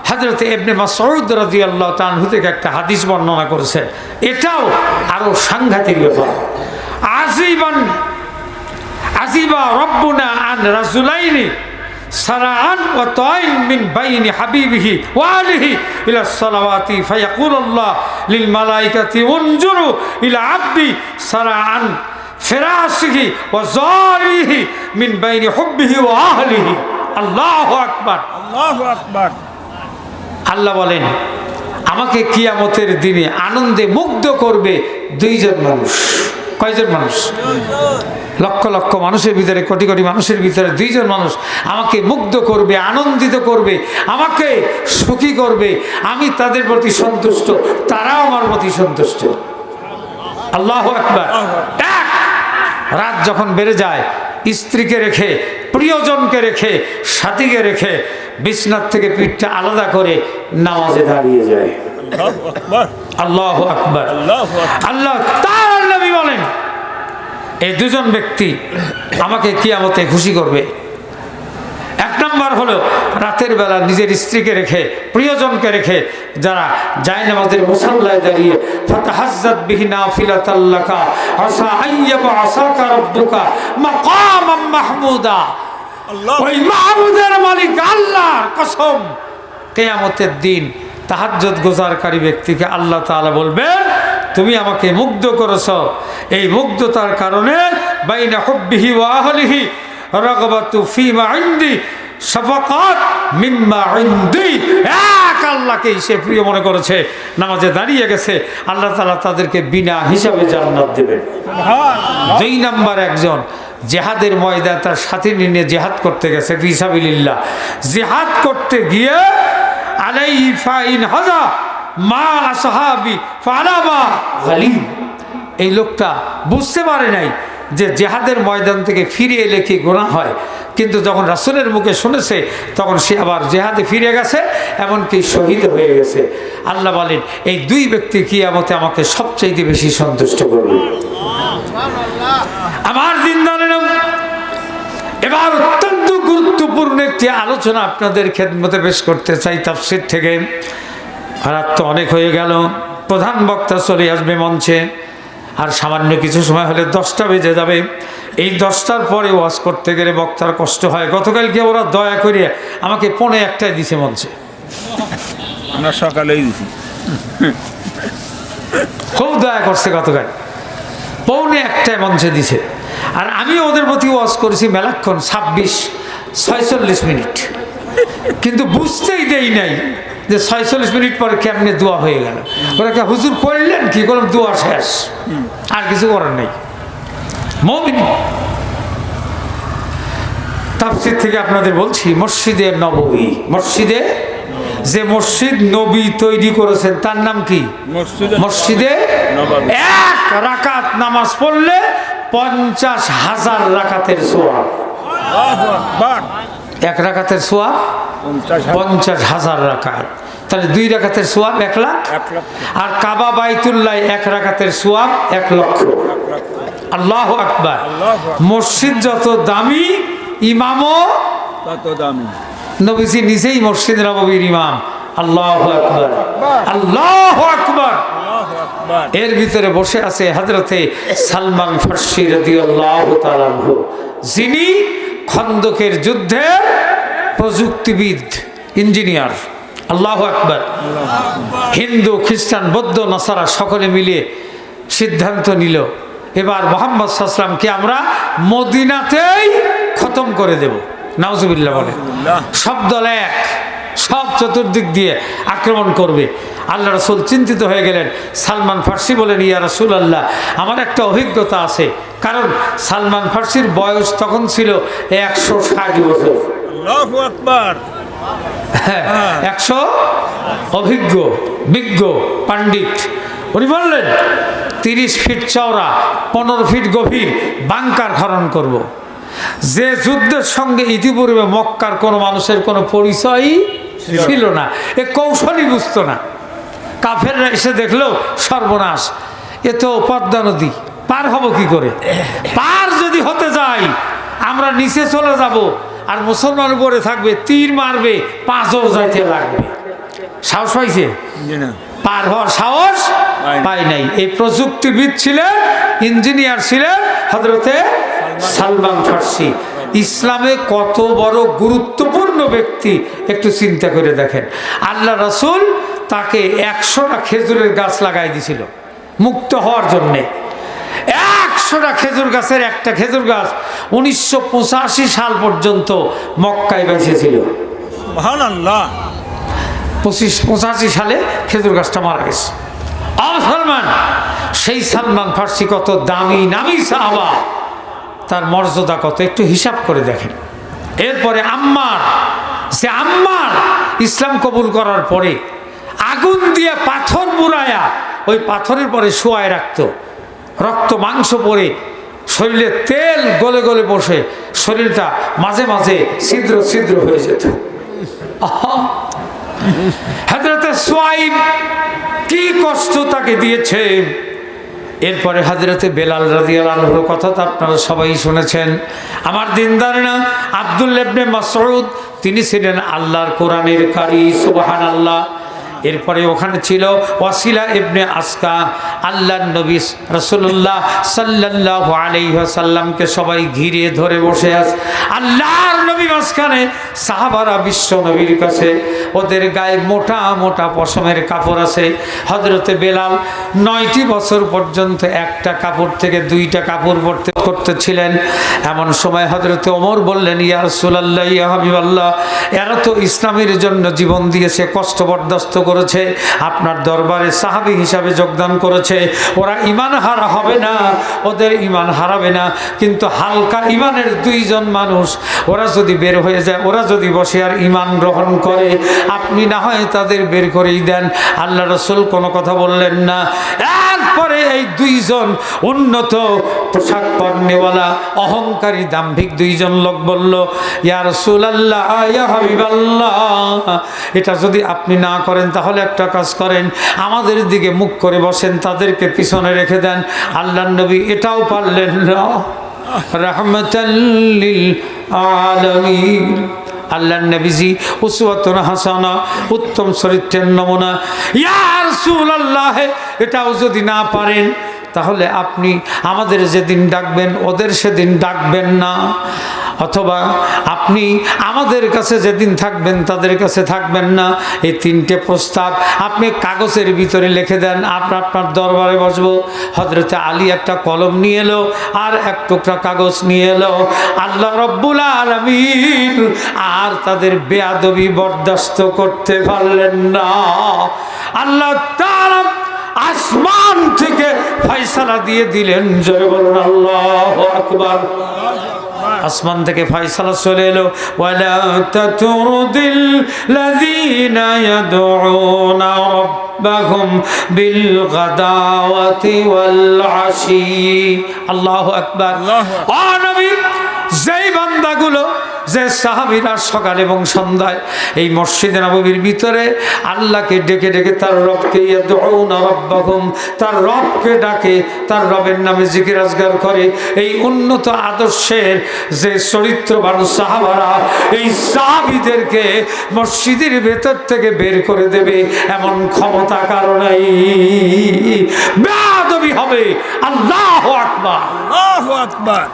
Speaker 1: হযরত ইবনে মাসউদ রাদিয়াল্লাহু তাআলা আনহু থেকে একটা হাদিস বর্ণনা করেছেন। এটাও আরো সাংঘাতিক ব্যাপার। আজিবা রব্বুনা আন রাজুলাইনি সারাআন ওয়া তাইন মিন বাইনি হাবিবিহি ওয়া আলিহি ইলা সালাওয়াতি ফায়াকুলুল্লাহ লিল মালাইকাতি উনজুরু ইলা আবদি সারাআন ফিরাসিহি ওয়া জারিহি মিন বাইনি হুব্বিহি ওয়া আহলিহি। আল্লাহু আকবার,
Speaker 2: আল্লাহু আকবার।
Speaker 1: আল্লাহ বলেন, আমাকে কিয়ামতের দিনে আনন্দে মুগ্ধ করবে 2 জন মানুষ। কয়জন মানুষ? লক্ষ লক্ষ মানুষের ভিতরে, কোটি কোটি মানুষের ভিতরে 2 জন মানুষ আমাকে মুগ্ধ করবে, আনন্দিত করবে, আমাকে সুখী করবে। আমি তাদের প্রতি সন্তুষ্ট, তারাও আমার প্রতি সন্তুষ্ট। আল্লাহু আকবার। এক রাত যখন বেড়ে যায়, স্ত্রীকে রেখে, প্রিয়জনকে রেখে, সাথীকে রেখে বিছনার থেকে পিঠটা আলাদা করে নামাজে দাঁড়িয়ে যায়।
Speaker 2: আল্লাহু আকবার।
Speaker 1: আল্লাহু আকবার।
Speaker 2: আল্লাহু আকবার।
Speaker 1: আল্লাহ তাআলার নবী বলেন, এই দুজন ব্যক্তি আমাকে কিয়ামতে খুশি করবে। এক নম্বর হলো রাতের বেলা নিজের স্ত্রীকে রেখে, প্রিয়জনকে রেখে যারা জায়নামাজের মুসাল্লায় দাঁড়িয়ে ফাতাহাজ্জাত বিহি নাফিলাতাল লাকা আসা আইয়াবা আসাকা রাব্বুকা মাকামাম মাহমুদা।
Speaker 2: আল্লাহ।
Speaker 1: ওই মাহমুদের মালিক আল্লাহর কসম, কিয়ামতের দিন তাহাজ্জুদ গুজারকারী ব্যক্তিকে আল্লাহ তাআলা বলবেন, তুমি আমাকে মুগ্ধ করেছো, এই মুগ্ধতার কারণে বাইনা হুব্বিহি ওয়া আহলিহি রাগবাতু ফিমা ইনদি শাফাকাত মিম্মা ইনদি। এক আল্লাহকে সে প্রিয় মনে করেছে, নামাজে দাঁড়িয়ে গেছে, আল্লাহ তাআলা তাদেরকে বিনা হিসাবে জান্নাত দেবেন।
Speaker 2: সুবহানাল্লাহ।
Speaker 1: দুই নাম্বার একজন জেহাদের ময়দানে তার সাথী নিয়ে জেহাদ করতে গেছে ফিসাবিলিল্লাহ। জেহাদ করতে গিয়ে আলাইহি ফাইন হাজা মা আসহাবি ফালামা গালিব, এই লোকটা বুঝতে পারে নাই যে জেহাদের ময়দান থেকে ফিরে এলে কি গুনাহ হয়, কিন্তু যখন রাসূলের মুখে শুনেছে তখন সে আবার জেহাদে ফিরে গেছে, এমনকি শহীদ হয়ে গেছে। আল্লাহ বলেন, এই দুই ব্যক্তি কিয়ামতে আমাকে সবচেয়ে বেশি সন্তুষ্ট করবে। আমার দিনদারেরা, এবার অত্যন্ত গুরুত্বপূর্ণ একটি আলোচনা আপনাদের খেদমতে পেশ করতে চাই তাফসীর থেকে। রাত তো অনেক হয়ে গেল, প্রধান বক্তা চলে আসবে মঞ্চে, আর সামান্য কিছু সময় হলে 10টা বেজে যাবে। এই 10টার পরে ওয়াজ করতে গেলে বক্তার কষ্ট হয়। গতকালকে ওরা দয়া করে আমাকে 1:45 দিছে মঞ্চে,
Speaker 2: আমরা সকালেই দিছি।
Speaker 1: খুব দয়া করছে। গতকাল 1:45 মঞ্চে দিছে, আর আমি ওদের প্রতি ওয়াজ করেছি মেলাক্ষণ 26-46 মিনিট, কিন্তু বুঝতেই দেই নাই যে 46 মিনিট পরে কেমনে দোয়া হয়ে গেল। ওরা কে হুজুর করলেন কি, করলাম দোয়া শেষ, আর কিছু করার নেই। মুমিন তাফসীর থেকে আপনাদের বলছি, মসজিদে নববী, মসজিদে যে মসজিদ নবী তৈরি করেছেন তার নাম কি? মসজিদে নববী। এক রাকাত নামাজ পড়লে 50,000 রাকাতের সওয়াব।
Speaker 2: আল্লাহু আকবার।
Speaker 1: এক রাকাতের সওয়াব 50,000 রাকাত, তাহলে 2 রাকাতের সওয়াব 1 লাখ।
Speaker 2: 1 লাখ।
Speaker 1: আর কাবা বাইতুল্লাহ 1 রাকাতের সওয়াব 1 লক্ষ। আল্লাহু আকবার। মসজিদ যত দামি, ইমামও
Speaker 2: তত দামি।
Speaker 1: নবীজি নিজেই মসজিদ নববীর ইমাম। আল্লাহু আকবার, আল্লাহু আকবার।
Speaker 2: আল্লাহু আকবার।
Speaker 1: এর ভিতরে বসে আছে হযরতে সালমান ফারসি রাদিয়াল্লাহু তাআলা আনহু, যিনি খন্দকের যুদ্ধের প্রযুক্তিবিদ, ইঞ্জিনিয়ার। আল্লাহু আকবার। হিন্দু, খ্রিস্টান, বৌদ্ধ, নাসারা সকলে মিলে সিদ্ধান্ত নিল, এবার মুহাম্মদ সাল্লাল্লাহু আলাইহি ওয়াসাল্লামকে আমরা মদিনাতেই খতম করে দেব। নাউজুবিল্লাহ বলে। সব দল এক, সব চতুর্দিক দিয়ে আক্রমণ করবে। আল্লাহ রাসূল চিন্তিত হয়ে গেলেন। সালমান ফারসি বলেন, ইয়া রাসূলুল্লাহ, আমার একটা অভিজ্ঞতা আছে, কারণ সালমান ফারসির বয়স তখন ছিল 160 বছর।
Speaker 2: আল্লাহু আকবার।
Speaker 1: 100 অভিজ্ঞ, বিজ্ঞ, পণ্ডিত। উনি বললেন 30 ফিট চওড়া, 15 ফিট গভীর বাংকার খনন করব। যে যুদ্ধের সঙ্গে ইতিপূর্বে মক্কার কোনো মানুষের কোনো পরিচয়ই ছিল না, এ কৌশলই বুঝতো না। কাফেররা এসে দেখলো সর্বনাশ, এ তো পদ্মা নদী, পার হব কি করে? পার যদি হতে যাই আমরা নিচে চলে যাব, আর মুসলমান উপরে থাকবে, তীর মারবে, 5ও যাইতে লাগবে। সাহস পাইছে? পার হওয়ার সাহস পাই নাই। এই প্রযুক্তিবিদ ছিলেন, ইঞ্জিনিয়ার ছিলেন হযরতে সালমান ফারসি। ইসলামে কত বড় গুরুত্বপূর্ণ ব্যক্তি একটু চিন্তা করে দেখেন। আল্লাহ রাসূল তাকে 100টা খেজুরের গাছ লাগাই দিয়েছিল মুক্ত হওয়ার জন্যে। 100টা খেজুর গাছের একটা খেজুর গাছ 1985 সাল পর্যন্ত মক্কায় বেঁচে ছিল।
Speaker 2: সুবহানাল্লাহ।
Speaker 1: 85 সালে খেজুর গাছটা মারা গেছে। সালমান, সেই সালমান ফারসি কত দামি নামি সাহাবা, তার মর্যাদা কত একটু হিসাব করে দেখেন। এরপরে আম্মার, সে আম্মার ইসলাম কবুল করার পরে আগুন দিয়ে পাথর পুরায়া ওই পাথরের পরে শোয়ায় রাখতো, রক্ত মাংস পরে শরীরে তেল গলে গলে বসে শরীরটা মাঝে মাঝে ছিদ্র ছিদ্র হয়ে যেত। হযরতে সুয়াইব কি কষ্ট তাকে দিয়েছে। এরপরে হযরতে বেলাল রাদিয়াল্লাহু আনহুর কথা তো আপনারা সবাই শুনেছেন। আমার দিনদার না আব্দুল্লাহ ইবনে মাসউদ, তিনি ছিলেন আল্লাহর কোরআনের কারি, সুবহানাল্লাহ। এরপরে ওখানে ছিল ওয়াসিলা ইবনে আসকা, আল্লাহর নবী রাসূলুল্লাহ সাল্লাল্লাহু আলাইহি ওয়াসাল্লামকে সবাই ঘিরে ধরে বসে আছে। আল্লাহর নবী মাঝখানে, সাহাবারা বিশ্ব নবীর কাছে, ওদের গায়ে মোটা মোটা পশমের কাপড় আছে। হযরতে বেলাল 9টি বছর পর্যন্ত একটা কাপড় থেকে 2টা কাপড় পরতে করতেছিলেন। এমন সময় হযরতে ওমর বললেন, ইয়া রাসূলুল্লাহ, ইয়া হাবিবাল্লাহ, এরা তো ইসলামের জন্য জীবন দিয়েছে, কষ্ট বরদাস্ত করেছে, আপনার দরবারে সাহাবী হিসাবে যোগদান করেছে, ওরা ঈমান হারা হবে না, ওদের ঈমান হারাবে না, কিন্তু হালকা ঈমানের 2 জন মানুষ, ওরা যদি বের হয়ে যায়, ওরা যদি বসে আর ঈমান গ্রহণ করে, আপনি না হয় তাদের বের করেই দেন। আল্লাহ রাসূল কোনো কথা বললেন না। এরপরে এই 2 জন উন্নত পোশাক পরনেওয়ালা অহংকারী দাম্ভিক 2 জন লোক বলল, ইয়া রাসূলুল্লাহ, ইয়া হাবিবাল্লাহ, এটা যদি আপনি না করেন তাহলে একটা কাজ করেন, আমাদের দিকে মুখ করে বসেন, তাদেরকে পিছনে রেখে দেন। আল্লাহর নবী এটাও পারলেন না। রাহমাতাল লিল আলামিন, আল্লাহর নবীজি উসওয়াতুন হাসানা, উত্তম চরিত্রের নমুনা। ইয়া রাসূলুল্লাহ, এটাও যদি না পারেন তাহলে আপনি আমাদের যেদিন ডাকবেন ওদের সেদিন ডাকবেন না, অথবা আপনি আমাদের কাছে যেদিন থাকবেন তাদের কাছে থাকবেন না। এই 3টে প্রস্তাব আপনি কাগজের ভিতরে লিখে দেন, আপনার দরবারে বসবো। হযরতে আলী একটা কলম নিয়ে এলো আর 1 টুকরা কাগজ নিয়ে এলো। আল্লাহ রব্বুল আলামিন আর তাদের বেয়াদবি বরদাস্ত করতে পারলেন না। আল্লাহ তাআলা আসমান থেকে ফয়সালা দিয়ে দিলেন। জয় বলুন আল্লাহু আকবার। আসমান থেকে ফয়সালা চলে এলো, ওয়ালা তাতুরদিল লাযিনা ইয়াদউনা রাব্বাহুম বিল গাদাওয়াতি ওয়াল আশি। আল্লাহু আকবার। ও নবী, যেই বান্দাগুলো, যে সাহাবীরা সকাল এবং সন্ধ্যায় এই মসজিদে নববীর ভিতরে আল্লাহকে ডেকে ডেকে তার রবকে ইয়াদউনা রাব্বাহুম, তার রবকে ডাকে, তার রবের নামে জিকির আজগার করে, এই উন্নত আদর্শের যে চরিত্রবান সাহাবারা, এই সাহাবীদেরকে মসজিদের ভেতর থেকে বের করে দেবে এমন ক্ষমতা কারো নাই। বেয়াদবি হবে। আল্লাহু আকবার,
Speaker 2: আল্লাহু আকবার।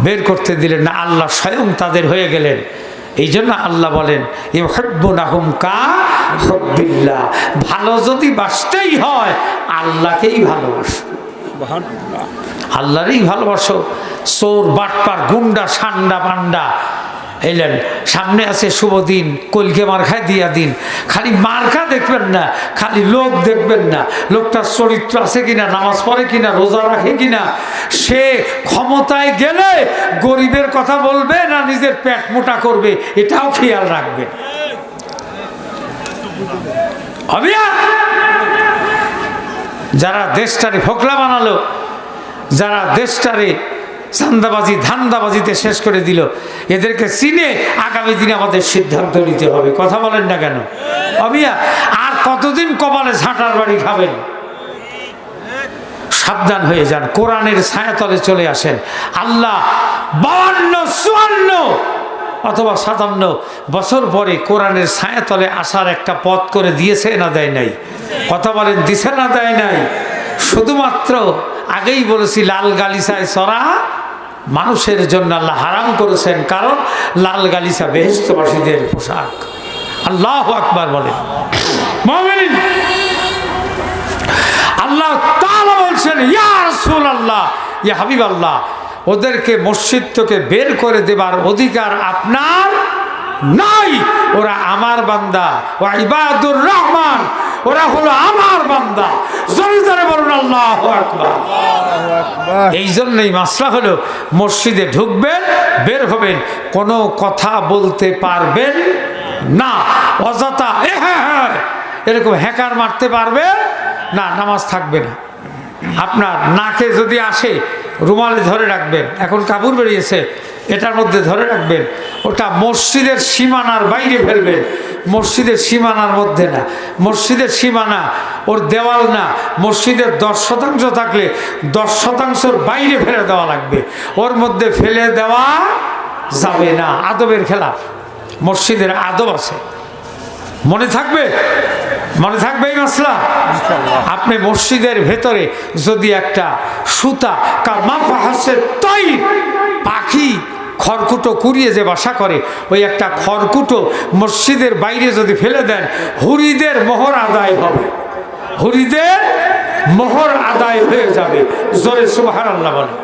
Speaker 1: বের করতে দিলেন না, আল্লাহ স্বয়ং তাদের হয়ে গেলেন। এই জন্য আল্লাহ বলেন, ইউহিব্বুনাহুম কা হুব্বিল্লাহ, ভালো যদি বাসতেই হয় আল্লাহকেই ভালোবাসো,
Speaker 2: সুবহানাল্লাহ,
Speaker 1: আল্লাহরই ভালোবাসো। চোর, বাটপার, গুন্ডা, সান্ডা, পান্ডা এলেন, সামনে আছে শুভ দিন, কলকে মার্খায় দিয়া দিন। খালি মার্খা দেখবেন না, খালি লোক দেখবেন না, লোকটার চরিত্র আছে কিনা, নামাজ পড়ে কিনা, রোজা রাখে কিনা, সে ক্ষমতায় গেলে গরিবের কথা বলবে না নিজের পেট মোটা করবে, এটাও খেয়াল রাখবেন। যারা দেশটারে ফোকলা বানালো, যারা দেশটারে চান্দাবাজি ধান্দাবাজিতে শেষ করে দিল, এদেরকে চিনে আগামী দিনে আমাদের সিদ্ধান্ত নিতে হবে। কথা বলেন না কেন? অবিয়া আর কতদিন কপালে ঝাঁটার বাড়ি খাবেন? সাবধান হয়ে যান, কোরআনের ছায়াতলে চলে আসেন। আল্লাহ 52, 54 অথবা 57 বছর পরে কোরআনের ছায়াতলে আসার একটা পথ করে দিয়েছে না দেয় নাই? কথা বলেন, দিছে না দেয় নাই? শুধুমাত্র আগেই বলেছি, লাল গালিচায় চড়া মানুষের জন্য আল্লাহ হারাম করেছেন, কারণ লাল গালিচা বেহেশতবাসীদের পোশাক। আল্লাহু আকবার বলেন মুমিন। আল্লাহ তাআলা বলছেন, ইয়া রাসূলুল্লাহ, ইয়া হাবিবাল্লাহ, ওদেরকে মসজিদ থেকে বের করে দেবার অধিকার আপনার নাই। ওরা আমার বান্দা, ওয়া ইবাদুর রহমান, ওরা হলো আমার বান্দা। জোরে জোরে বলুন আল্লাহু আকবার। এই জন্যই মাসলা হলো, মসজিদে ঢুকবেন, বের হবেন, কোনো কথা বলতে পারবেন না। অযথা এরকম হ্যাকার মারতে পারবেন না, নামাজ থাকবে না। আপনার নাকে যদি আসে রুমালে ধরে রাখবেন, এখন কাপড় বেরিয়েছে এটার মধ্যে ধরে রাখবেন, ওটা মসজিদের সীমানার বাইরে ফেলবেন, মসজিদের সীমানার মধ্যে না, মসজিদের সীমানা ওর দেওয়াল না, মসজিদের 10% থাকলে 10%র বাইরে ফেলে দেওয়া লাগবে, ওর মধ্যে ফেলে দেওয়া যাবে না, আদবের খেলাফ, মসজিদের আদব আছে, মনে থাকবে, মনে থাকবে এই মাসলা। আপনি মসজিদের ভেতরে যদি একটা সুতা পাখি খড়কুটো কুড়িয়ে যে বাসা করে, ওই একটা খড়কুটো মসজিদের বাইরে যদি ফেলে দেন, হুরিদের মোহর আদায় হবে, হুরিদের মোহর আদায় হয়ে যাবে। জোরে সুবহানাল্লাহ বলে।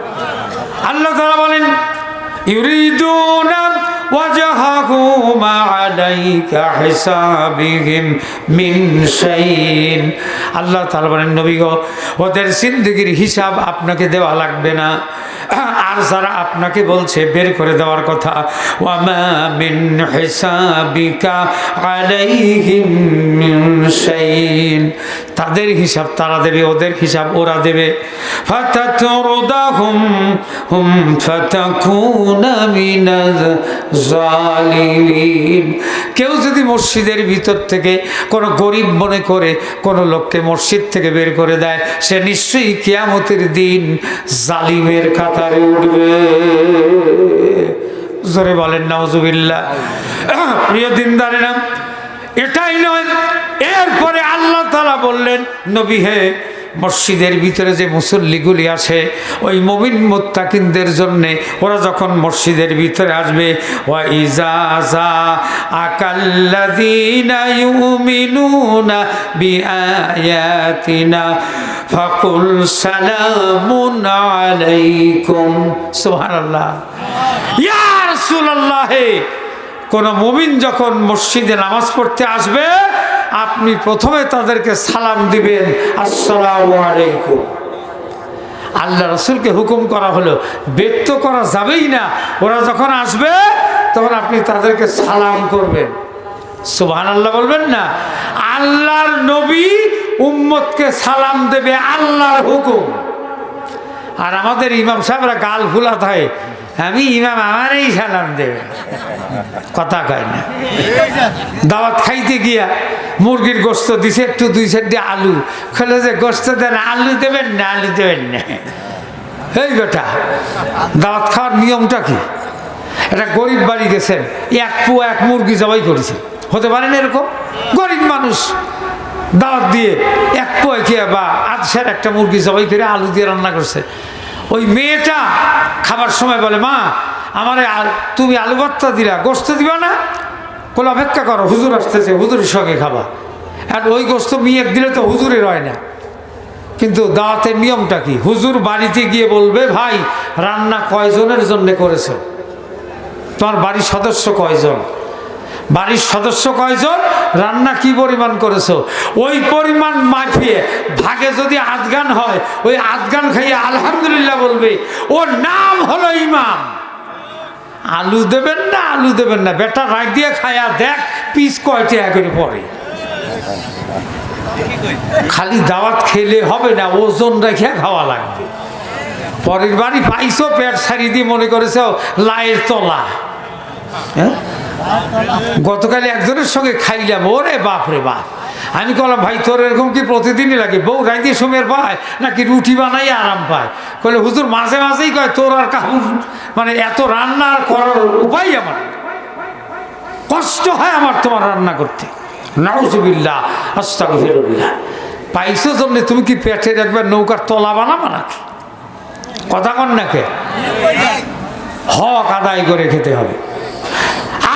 Speaker 1: আল্লাহ তাআলা বলেন ইউরিদুনা ওয়াজহাহু মা আলাইকা হিসাবিহিম মিন শাইইন। আল্লাহ তাআলা বলেন নবী গো, ওদের জিন্দেগির হিসাব আপনাকে দেওয়া লাগবে না, আর যারা আপনাকে বলছে বের করে দেওয়ার কথা, ওয়ামা মিন হিসাবিকা আলাইহিম মিন শাইইন, তাদের হিসাব তারা দেবে, ওদের হিসাব ওরা দেবে। ফাতাতরুদাহুম হুম ফাতাকুনা মিনাজ জালিমিন। কেউ যদি মসজিদের ভিতর থেকে কোনো গরিব মনে করে কোনো লোককে মসজিদ থেকে বের করে দেয়, সে নিশ্চয়ই কিয়ামতের দিন জালিমের কাতারে উঠবে। জোরে বলেন নাউজুবিল্লাহ। প্রিয় দিনদারেরা, এটাই নয়, এরপরে আল্লাহ তাআলা বললেন নবী হে, মসজিদের ভিতরে যে মুসল্লিগুলি আসে ওই মুমিন মুত্তাকিনদের জন্যে, ওরা যখন মসজিদের ভিতরে আসবে, ওয়া ইজা আকাল্লাযীনা ইউমিনুনা বিআয়াতিনা ফাকুল সালামুন আলাইকুম। সুবহানাল্লাহ। ইয়া রাসূলুল্লাহ, কোন মুমিন যখন মসজিদে নামাজ পড়তে আসবে, আপনি প্রথমে তাদেরকে সালাম দিবেন, আসসালামু আলাইকুম। আল্লাহ রাসূলকে হুকুম করা হলো, ব্যক্ত করা যাবেই না, ওরা যখন আসবে তখন আপনি তাদেরকে সালাম করবেন, সুবহানাল্লাহ বলবেন না। আল্লাহর নবী উম্মতকে সালাম দেবে, আল্লাহর হুকুম। আর আমাদের ইমাম সাহেবরা গাল ফুলা থাকে, আমি ইমাম আমারই সালাম দেবে, কথা কয় না। দাওয়াত খাইতে গিয়া মুরগির গোস্ত দিছে, একটু 2 সাইড দিয়ে আলু খেলে, যে গোস্ত দেন, আলু দেবেন না, আলু দেবেন না। এই বেটা, দাওয়াত খাওয়ার নিয়মটা কি? একটা গরিব বাড়ি গেছেন, 1 পোয়া 1 মুরগি জবাই করেছে, হতে পারে না এরকম? গরিব মানুষ দাওয়াত দিয়ে 1 পোয়া খেয়ে বা আধশার একটা মুরগি জবাই করে আলু দিয়ে রান্না করছে। ওই মেয়েটা খাবার সময় বলে, মা আমারে তুমি আলু ভর্তা দিলা, গোস্ত দিবা না? বলে অপেক্ষা করো, হুজুর আসতেছে, হুজুরের সঙ্গে খাবা। আর ওই গোস্ত মেয়ে দিলে তো হুজুরের হয় না। কিন্তু দাওয়াতের নিয়মটা কি? হুজুর বাড়িতে গিয়ে বলবে, ভাই রান্না কয়জনের জন্য করেছো, তোমার বাড়ির সদস্য কয়জন, বাড়ির সদস্য কয়জন, রান্না কি পরিমাণ করেছো, ওই পরিমাণ মাপিয়ে ভাগে যদি আধগান হয়, ওই আধগান খাইয়ে আলহামদুলিল্লাহ বলবে, ওর নাম হলো ইমাম। আলু দেবেন না, আলু দেবেন না, বেটা রাখ দিয়ে খায়া দেখ পিস কয়টা করে পড়ে। খালি দাওয়াত খেলে হবে না, ওজন রেখে খাওয়া লাগবে। পরের বাড়ি পাইছো, পেট সারি দিয়ে মনে করেছো লায়ের তলা। হ্যাঁ, গতকাল একজনের সঙ্গে খাইলাম, ওরে বাপ রে বাপ। আমি বললাম, ভাই তোর এরকম কি প্রতিদিনই লাগে? বউ রাইতে সময়ের পায় নাকি রুটি বানাই আরাম পায়? বলে হুজুর মাঝে মাঝেই কয়, তোর আর কাহুর মানে এত রান্না করার উপায় আমার, কষ্ট হয় আমার তোমার রান্না করতে। নাউজুবিল্লাহ, আস্তাগফিরুল্লাহ। পাইছো জন্য তুমি কি পেটে একবার নৌকার তলা বানাবা নাকি? কথা কন নাকি? হক আদায় করে খেতে হবে।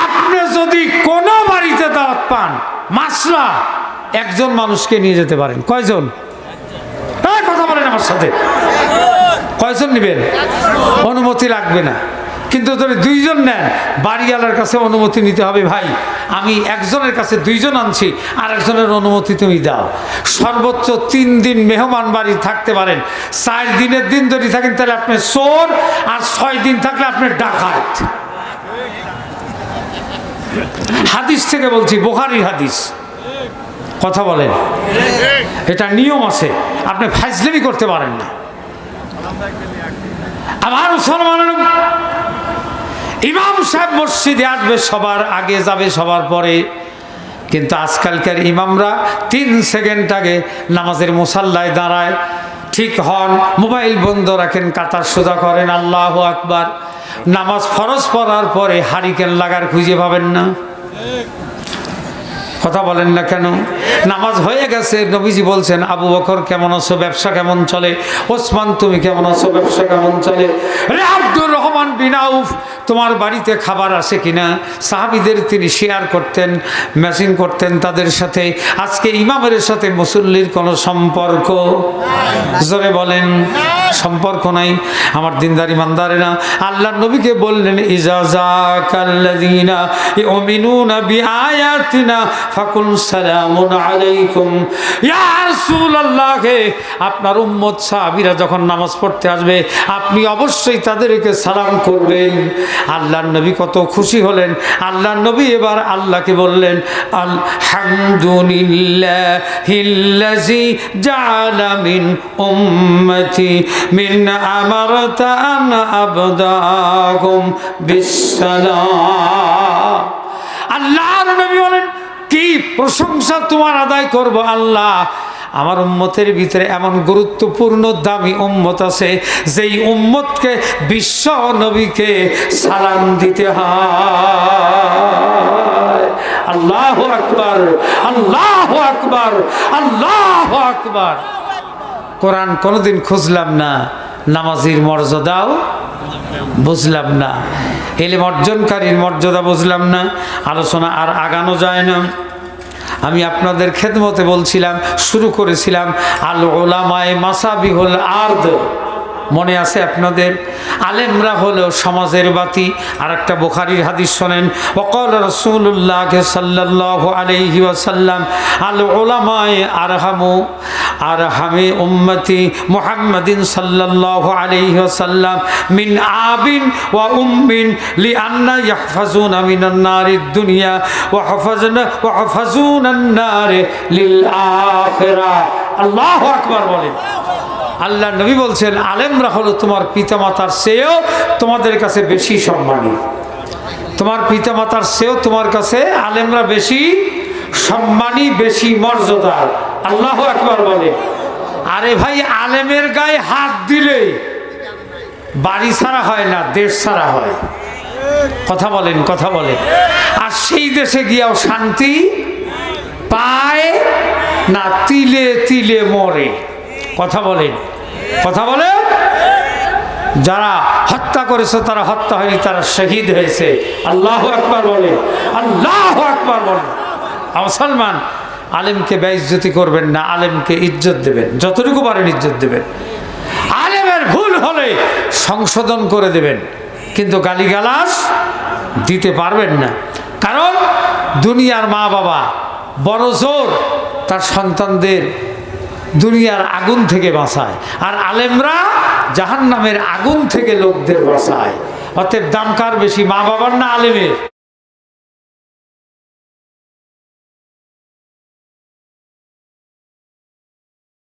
Speaker 1: আপনি যদি কোনো বাড়িতে দাওয়াত পান, মাসলা একজন মানুষকে নিয়ে যেতে পারেন। কয়জন? কথা বলেন আমার সাথে, কয়জন নেবেন? অনুমতি লাগবে না। কিন্তু যদি 2 জন নেন, বাড়িওয়ালার কাছে অনুমতি নিতে হবে, ভাই আমি একজনের কাছে 2 জন আনছি, আর একজনের অনুমতি তুমি দাও। সর্বোচ্চ 3 দিন মেহমান বাড়ি থাকতে পারেন। 4 দিনের দিন যদি থাকেন তাহলে আপনি চোর, আর 6 দিন থাকলে আপনি ডাকাত। হাদিস থেকে বলছি, বুখারীর হাদিস। কথা বলেন, এটা নিয়ম আছে, আপনি ফাজলামি করতে পারেন না। আমার মুসলমানের ইমাম সাহেব মসজিদে আসবে সবার আগে, যাবে সবার পরে, কিন্তু আজকালকার ইমামরা 3 সেকেন্ড আগে নামাজের মুসাল্লায় দাঁড়ায়, ঠিক হন, মোবাইল বন্ধ রাখেন, কাতার সোজা করেন, আল্লাহু আকবার। নামাজ ফরজ পড়ার পরে হারিকেন লাগার খুঁজে পাবেন না। কথা বলেন না কেন? নামাজ হয়ে গেছে, নবীজি বলছেন আবু বকর কেমন আছো, ব্যবসা কেমন চলে? ওসমান তুমি কেমন আছো, ব্যবসা কেমন চলে? রে আব্দুর রহমান বিন আউফ তোমার বাড়িতে খাবার আসে কিনা? সাহাবীদের তিনি শেয়ার করতেন, ম্যাচিং করতেন তাদের সাথে। আজকে ইমামের সাথে মুসল্লির কোনো সম্পর্ক, জোরে বলেন, সম্পর্ক নাই। আমার দিনদার ইমানদারেরা, আল্লাহর নবীকে বললেন ইজাযাকাল্লাযীনা ইউমিনুনা বিআয়াতিনা ফাকুল সালামুন আলাইকুম। ইয়া রাসূলুল্লাহ, আপনার উম্মত সাহাবীরা যখন নামাজ পড়তে আসবে আপনি অবশ্যই তাদেরকে সালাম করবেন। আল্লাহর নবী কত খুশি হলেন। আল্লাহর নবী এবার আল্লাহকে বললেন আলহামদুলিল্লাহিল্লাযী জাআলা মিন উম্মতি মিন আমারাতা আন আবদাহুম বিসসালাম। আল্লাহর নবী বলেন কি প্রশংসা তোমার আদায় করব আল্লাহ, আমার উম্মতের ভিতরে এমন গুরুত্বপূর্ণ দামি উম্মত আছে যেই উম্মতকে বিশ্ব নবীকে সালাম দিতে হয়। আল্লাহু আকবার, আল্লাহু আকবার, আল্লাহু আকবার। কোরআন কোনোদিন খুঁজলাম না, নামাজির মর্যাদাও বুঝলাম না, এলেম অর্জনকারীর মর্যাদা বুঝলাম না, আলোচনা আর আগানো যায় না। আমি আপনাদের খেদমতে বলছিলাম, শুরু করেছিলাম আল উলামায়ে মাসাবিহুল আরদ, মনে আছে আপনাদের? আলেমরা হলো সমাজের বাতি। আর একটা বুখারীর হাদিস শোনেন, ওয়াকাল রাসূলুল্লাহ সাল্লাল্লাহু আলাইহি ওয়াসাল্লাম আল উলামায়ে আরহামে উম্মতি মুহাম্মাদিন সাল্লাল্লাহু আলাইহি ওয়াসাল্লাম মিন আবিন ওয়া উম্মিন লিআন্না ইয়াহফাজুনা মিনান নারিদ দুনিয়া ওয়া হাফাজুনান নার লিল আখিরাহ। আল্লাহু আকবার বলেন। আল্লাহ নবী বলছেন আলেমরা হলো তোমার পিতামাতার চেয়েও তোমাদের কাছে বেশি সম্মানী। তোমার পিতামাতার চেয়েও তোমার কাছে আলেমরা বেশি সম্মানী, বেশি মর্যাদার। আল্লাহু আকবার বলে। আরে ভাই, আলেমের গায়ে হাত দিলে বাড়ি ছাড়া হয় না, দেশ ছাড়া হয়। কথা বলেন, কথা বলেন। আর সেই দেশে গিয়েও শান্তি পায় না, তিলে তিলে মরে। কথা বলেন, কথা বলেন। যারা হত্যা করেছে তারা হত্যা হয়নি, তারা শহীদ হয়েছে। আল্লাহু আকবার বলে, আল্লাহু আকবার বলে। মুসলমান, আলেমকে বেইজ্জতি করবেন না, আলেমকে ইজ্জত দেবেন, যতটুকু পারেন ইজ্জত দেবেন। আলেমের ভুল হলে সংশোধন করে দেবেন, কিন্তু গালিগালাজ দিতে পারবেন না। কারণ দুনিয়ার মা বাবা বড় জোর তার সন্তানদের দুনিয়ার আগুন থেকে বাঁচায়, আর আলেমরা জাহান্নামের আগুন থেকে লোকদের বাঁচায়। অতএব দাম কার বেশি, মা বাবার না আলেমের?